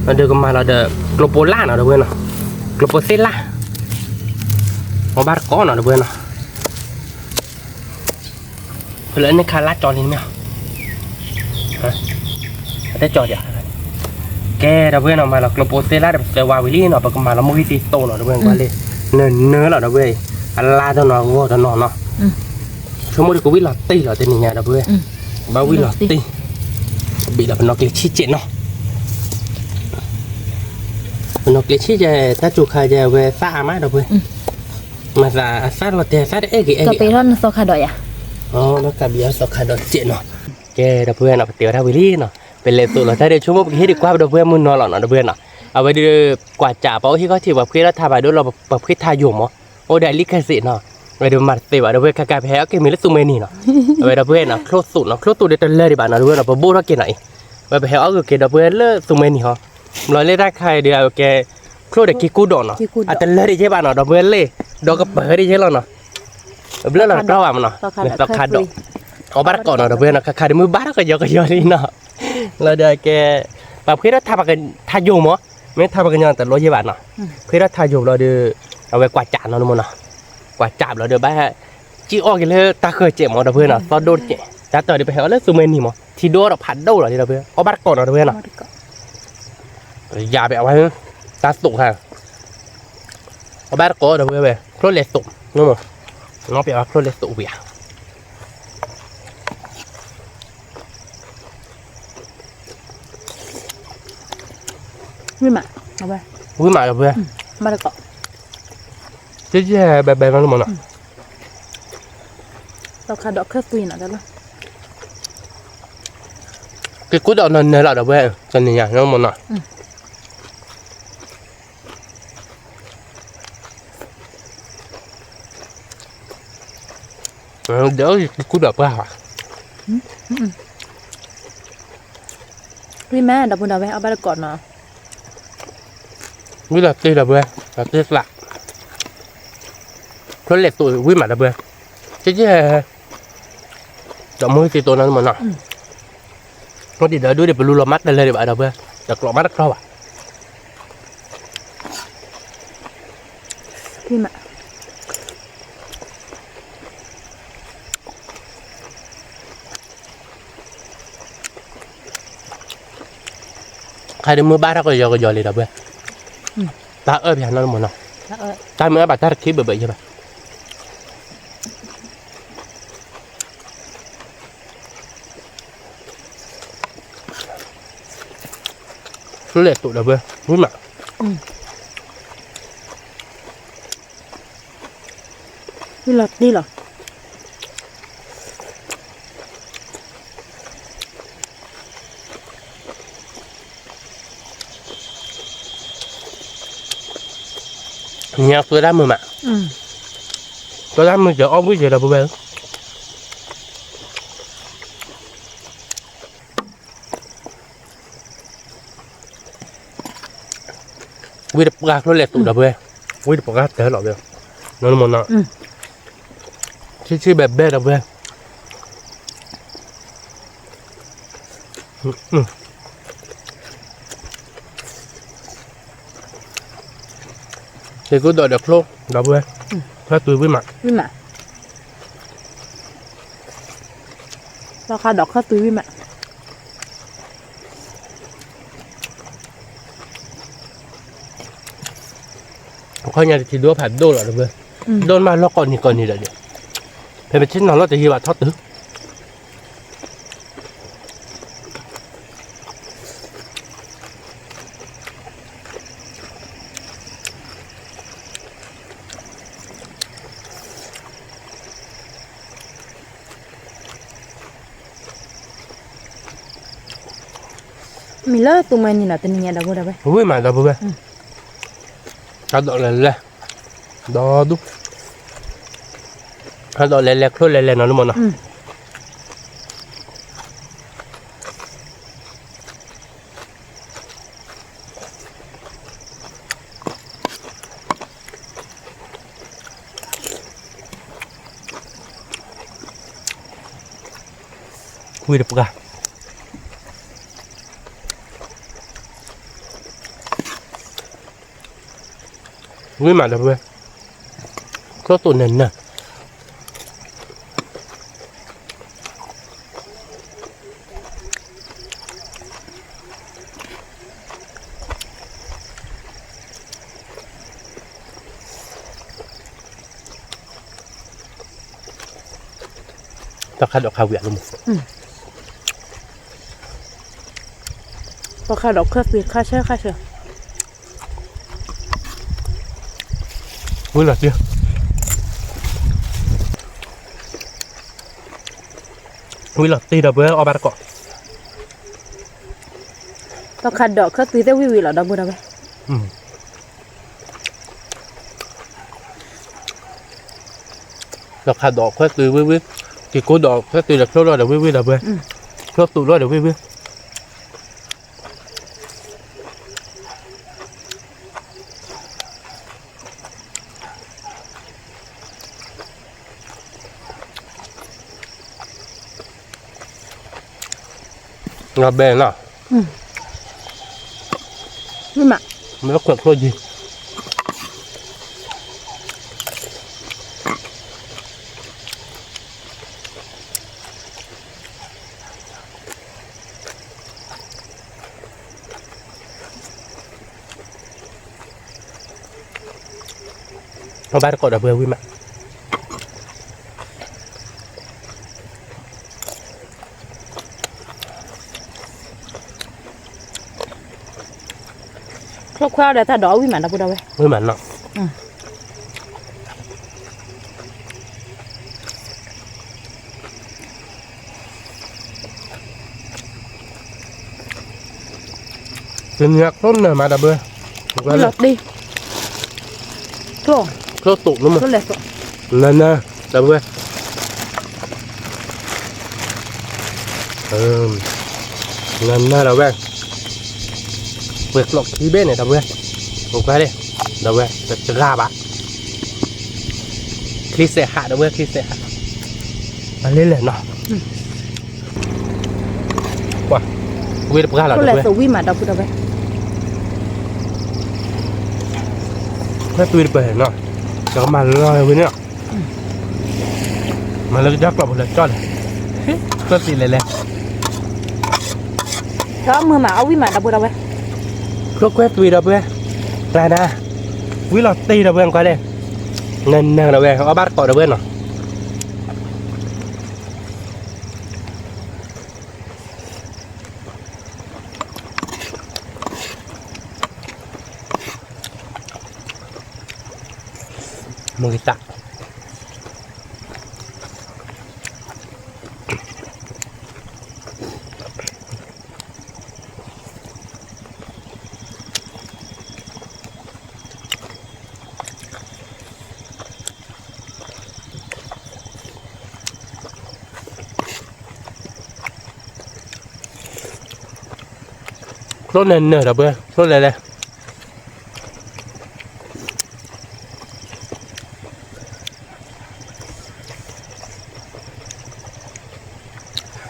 เราเดี๋ยวมาเราเดี๋ยวโกลโปล่าเนาะเดี๋ยวเพื่อนเนาะโกลโปเซล่าเอาบาร์ก้อนเนาะเดี๋ยวเพื่อนเนาะเพื่อนนี่คาราจอนี่มั้ยฮะได้จอดอย่างแกเราเพื่อนเอามาเราโกลโปเซล่าเดี๋ยววาวิลี่เนาะไปมาเรามุ้ยตีโตเนาะเดี๋ยวเพื่อนว่าเลยเนื้อเราเดี๋ยวเว้ยอัลลาตัวเนาะวัวตัวเนาะเนาะชั่วโมงที่กูวิ่งหลอดตีหลอดตีนี่ไงเดี๋ยวเว้ยบ้าวิ่งหลอดตีบีเราเป็นนกเลี้ยชี้เจเนาะเป็นนกเลี้ยชี้เจถ้าจูคาเจเวซ่ามาเดี๋ยวเว้ยมาซ่าเราเตะซ่าได้เอ๊ะกี่ ก็ไปร่อนโซคาดอยอ่ะ อ๋อนักการบินสกัดเจ็ดเนาะแกเดี๋ยวเพื่อนเอาไปเตี๋ยวท่าวิลี่เนาะเป็นเลตุเราถ้าเดี๋ยวชั่วโมงกี่ดีกว่าเดี๋ยวเพื่อนมึงนอนหลับเนาะเดี๋ยวเพื่อนเนาะเอาไปดูกว่าจ่าเป้าที่เขาถือแบบคิดแล้วทำไปด้วยเราแบบคิดทายอยู่มั้งโอ้ได้ลิขสิทธิ์เนาะไปดูมาเตี๋ยวเดี๋ยวเพื่อนกายแพ้ก็มีเลสุเมนี่เนาะเอาไปเดี๋ยวเพื่อนเนาะโคตรสุดเนาะโคตรตัวเด็ดเลยดีบ้านเนาะเดี๋ยวเพื่อนเราไปบู๊ท่าเกไหนไปแพ้เอาเกเดี๋ยวเพื่อนเลิกสุเมนี่เหรอเราเล่นได้ใครเดี๋ยวแก โครเด็กกิกูดอนเนาะอาจจะเลยใช่ป่ะเนาะดอกเบี้ยเลยดอกกระเป๋าได้ใช่แล้วเนาะเบี้ยเราเราว่ามันเนาะเราขาดดอกเอาบ้านก่อนเนาะดอกเบี้ยเนาะขาดมือบ้านก็เยอะนี่เนาะเราเดี๋ยวแกแบบคือเราทำกันทายุมั้งไม่ทำกันยังแต่ร้อยยี่บาทเนาะคือเราทายุเราเดี๋ยวเอาไว้กวาดจานเนาะมั้งเนาะกวาดจานเราเดี๋ยวบ้าจีออกกันเลยตาเคยเจ็บมั้งดอกเบี้ยเนาะตอนโดนเจ็บแต่ต่อเดี๋ยวไปเอาเลยซูเมนี่มั้งที่โดนเราผัดโดนเหรอที่ดอกเบี้ยเอาบ้านก่อนเนาะดอกเบี้ยเนาะอย่าไปเอาไว้ตาสุกค่ะเอาบ้านก่อนดอกเบี้ยไปโคตรเล็กสุกนู้นมั้งน้องไปเอาโคตรเล็กสุกเบียวิ่งมาเอาไป วิ่งมากับเพื่อน มาแล้วก็ เจ๊แบบนั้นมั้งเนาะ เราขาดดอกเครื่องตุยนะได้ละ cái cú đậu này là đậu về chân này nhá nó một nọ đỡ cái cú đậu ra hả วิ่งแม่ดับบุญดาวไปเอาไปแล้วก่อนเนาะ với là tê đậu về là tê lạ nó lẹt tụi với mặt đậu về chứ đậu mới thì tôi nói mà nọ nó đi đỡ đuôi để bự lò mắt đây để bạn đậu về đợt lò mắt đắc đâu à วิ่งมา hai đứa mưa ba đó có giờ liền đậu về ta ơi bây giờ nó một nọ ta mới bà ta khí bự cho bà nó lẹt tụi đậu về với mặt นี่หรอนี่หรอ nhà tôi đã mưa mà tôi đã mưa giờ ôm cái gì là bự bự quy được gạt nó lẹt tụi đậu về quy được gạt thế lọ được nó một nọ chứ bẹp bẹp đậu về thì cứ đợi được luôn đậu vềถ้าตัวvới mặt วิ่งมาเราขาดดอกเครื่องตุยวิ่งมา เขาอยากจะดูผัดโดนหรอเพื่อนโดนมาแล้วก่อนนี่แหละเนี่ยเป็นชิ้นนอนแล้วแต่ที่ว่าทอดตื้อมีเลิศตัวมันนี่นะตัวนี้ดับบุญดาวไป vui mà đâu vui ăn độ lẹ đó đúng ăn độ lẹ thôi lẹ nó đúng không nào vui được cả vui mà được vui có tụi nền nè tao khai được khai viện luôn พอขาดดอกเครื่องตุยค่าเชื่อ vui là chưa vui là tì đập với o ba cọ เราขาดดอกเครื่องตุยแต่วิ่งเหรอดับบุญดาวไป เราขาดดอกแค่ตีวิกี่กูดอกแค่ตีแล้วเราเดี๋ยววิดับเว้ยเราตูเราเดี๋ยววิ ngọt bè nào nhưng mà nó quật thôi gì nó bắt cọt ở bờ quý mà lúc khoa để ta đổ với mặn đâu đâu vậy quý mà nó Trên nhạc tốt nè mà đập bơi đi lọt đi thôi có tụ nữa mà có lẹt rồi lên nè đập bơi lên nè đập bơi việc lọc khí bên này đập bơi một cái đi đập bơiจะราบะคลิปเสียหาđập bơiคลิปเสียหามาเล่นเลยเนาะว้าวิ่งไปกันแล้ว có đập lẹt บ rồi với mặn đâu đâu vậy แม่ปืนเปิดเนาะแล้วก็มาลอยไว้เนี่ยมาแล้วก็ยักกลับหมดเลยจอดก็ตีเลยแหละ đó mưa mà áo với mặn đâu đâu vậy ก็แควตีเราเพื่อแต่นะวิเราตีเราเพื่อนก็ได้เงินเราเพื่อนเขาบ้านก่อเราเพื่อนเนาะมึงกิตะรถเนินเนอเราเพื่อนรถอะไรเลย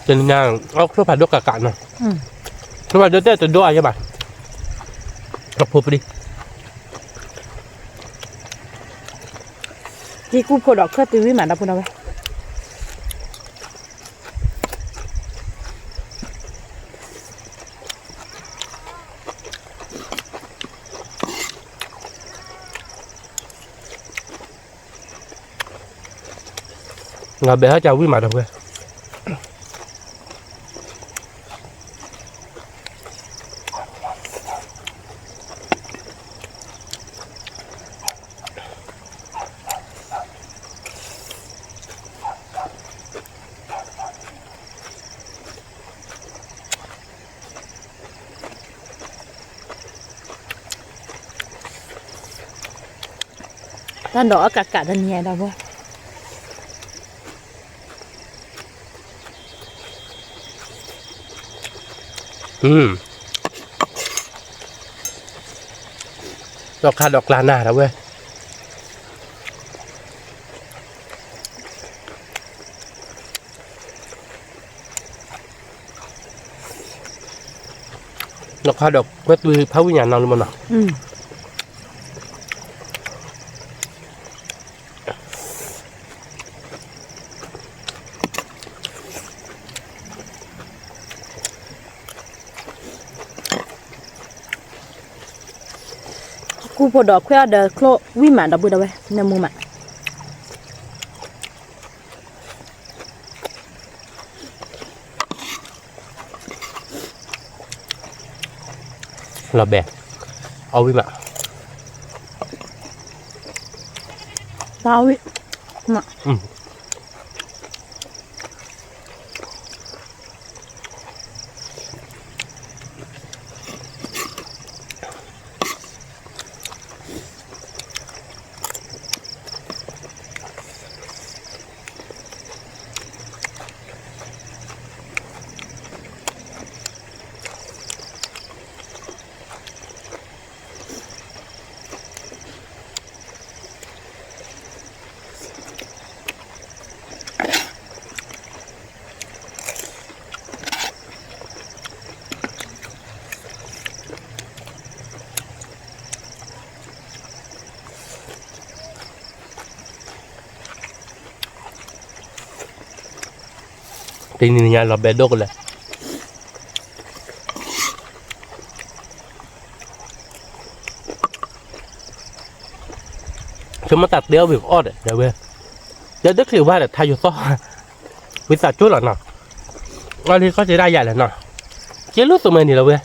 จะนั่งเอาเครื่องผัดด้วยกากะหน่อยเครื่องผัดด้วยเต้จะด้วยใช่ป่ะกระพุ้ไปดิ chị cu phô đỏ khơi từ với mặn đâu đâu vậy งาเบะจะวิ่งมาทำไงta đỏ cả cả thân nhẹ đâu vậy ดอกคาดอกลาหน้าแล้วเว้ยดอกคาดอกเวทพระวิญญาณนอนลงมาหน่อยกูพอดอกแค่เดอโคลวิมานดับบุดเอาไว้ในมือมัน เราแบกเอาวิมา ตาวิมา Tingginya lo bedok lah. Cuma tak dia việc ót đấy, đấy bây. Giờ đức thì qua để thay cho so. Với sao chút là nào. Ở đây có thể đa dạng là nào. Chứ lúc tụi mình thì là bây.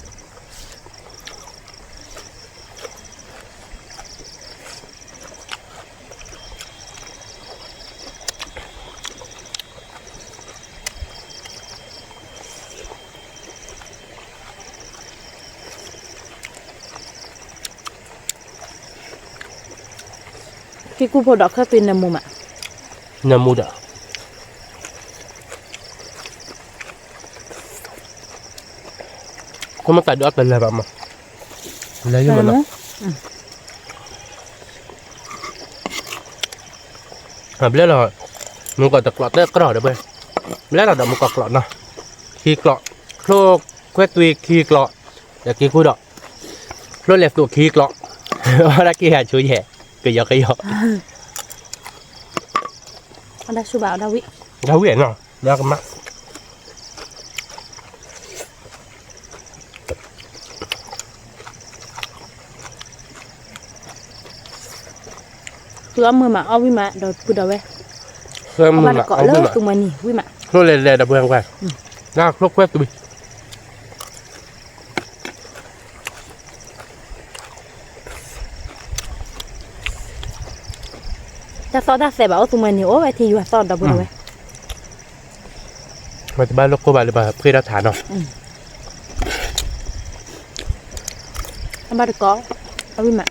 Cái cú phô đọc khác tin là mù mà. Nằm mua được. Cuma tak ada apa lah mama. Lagi mana? Bila là mình còn tập lọt đấy cái đó được bây. Bila là mình còn lọt nào. Khi lọt, lô quét tùy khi lọt, để kia cúi đọ. Lô lẹp tụ khi lọt. Ở đây kia là chui nhẹ, cái gió. Con đã su bảo đâu vậy? Đâu vậy nào? Ra cái mắt. Cứ mưa mà oi mà đợt cứ đâu vậy? Mưa mà cọ lớp tụi mình nhỉ, mà. Lô lẹ đập bương qua. Ra lô quét tụi. Ta so ta sẽ bảo tụi mình nhiều vậy thì vừa so đâu bữa vậy? Mà thì ba lô cô bà là bà khi đã thả nó. Không bao được có, oi mà.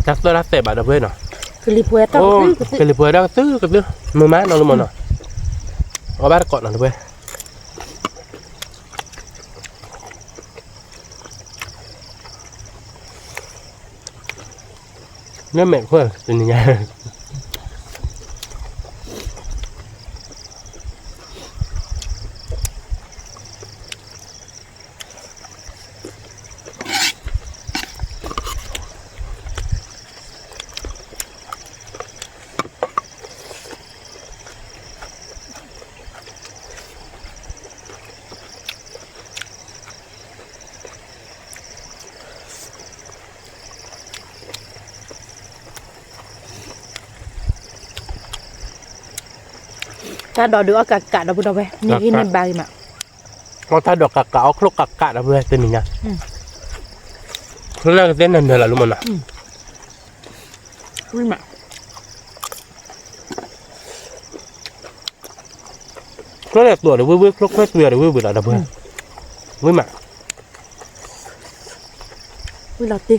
Chắc tôi đã tệ bà đập bên nào. Cái lip quẹt tao cái lip quẹt đó cái thứ mưa mát nó luôn mà nó. Ở bát cọn nào đập bên. Nó mệt quá từ nhà. Ta đòi được cả đâu đâu vậy? Nhìn cái này bao mà. Con ta được cả lúc cả đập bên từ nhà. Lúc nào cái tên này là luôn mà nào. Ui mà. Lúc này tuổi để vui lúc quét tuổi để vui là đập bên. Vui mà. Ui lọt đi.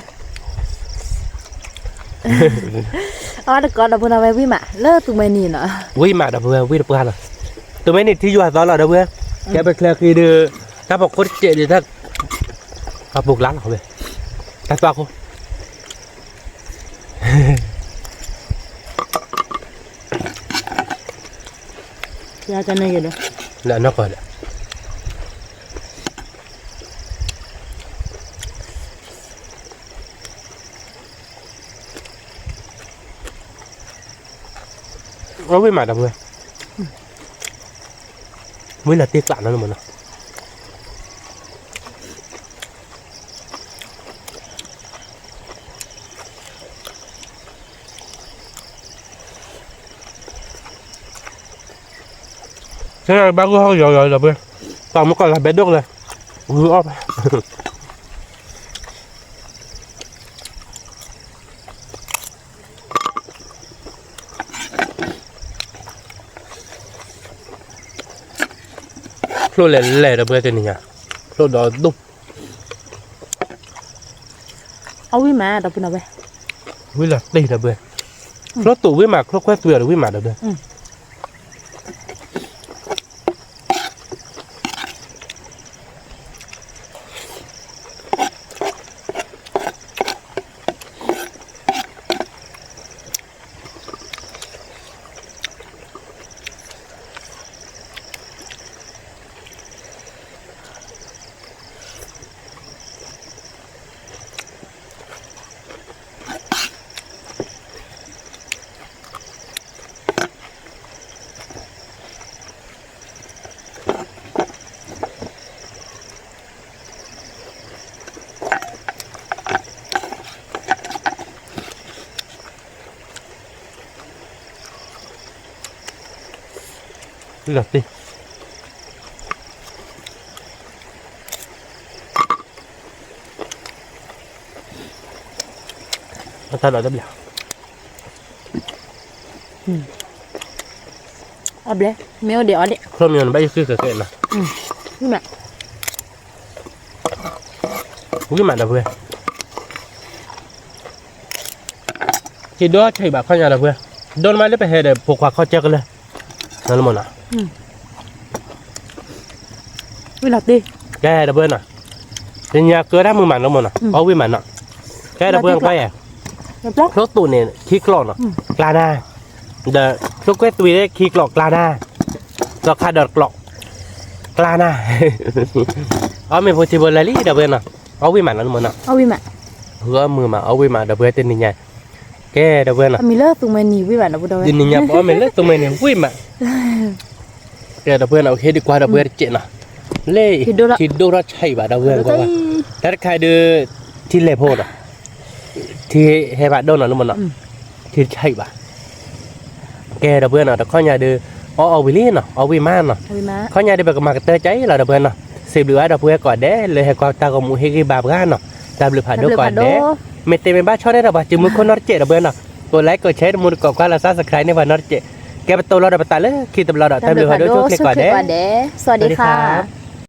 Được có đâu nào vậy mà. Lỡ tụi mình nhìn nữa. Vui mà đập bên là. Tụi mấy này thi dọa đó là đập bên. Cái bên kia khi đưa các bọc cốt trệ thì thật. Các buộc láng hả vậy? Các toa không? Ra cho này rồi đó. Là nó còn đấy. Nó với mà đập bên. Mới là tiết lạ nó mà nó. Thế là bác có rồi là bên. Tao mới còn là bé đúc này. Vừa óp. Lô lẻ là bên tên này. Lô đó đúc. Ôi mà đâu nào vậy? Với là đây là bên. Lô tủ với mà lô quét tuyệt là với mà được bên. Đi gặp đi. Nó thay đổi đắp lạ. เอาเลยไม่เอาเดี๋ยวเอาเดี๋ยว Không nhiều nó bay cứ kể nè. นี่แหละ Cái mặt là vừa. Thì đó chạy bà con nhà là vừa. Đôn mai lấy phải để phục hoạt kho check lên. Nó là một nào. วิลัดดิ Cái là vừa nè. Thì nhà cửa đá mưa mặn nó một nào. Có với mặn nè. Cái là vừa quay à. เรียบร้อย Lúc tụ này khí clon nè. Clana. Đờ lúc quét tụi đấy khí clon clana. Rồi khai đợt clon. Clana. Ở mình phải vừa lấy lý là vừa nè. Có với mặn nó một nào. เอาวิมะ Hứa mưa mà ở với mà đợt vừa tên này nha. Cái đợt vừa nè. มีเลิกตรงมันนี่วิบัตินะบุตรเว้ย Din niya po men le to men hui ma. Kaya da buena okay di kwa da buena che na. Le ki do ra chai ba da buena ko ba. Ta khai de ti le pho da. Ti he ba do na lu mo na. Ti chai ba. Kaya da buena da kho nya de o wi li na, o wi ma na. เอาวิมะ Kho nya de ba ma te chai la da buena. Sip lu da buena ko de le he ko ta ko mu he gi ba ga na. Ta lu pha do ko de. Me te me ba cho da ba chi mu ko nor che da buena. กดไลค์กดแชร์มูลกว่าเราซับสไครต์ในวันนอตเจแกเป็นตัวเราได้ปะตาเลยคิดตัวเราได้ตามดูฮะด้วยช่วยคลิกก่อนเด้ สวัสดีค่ะ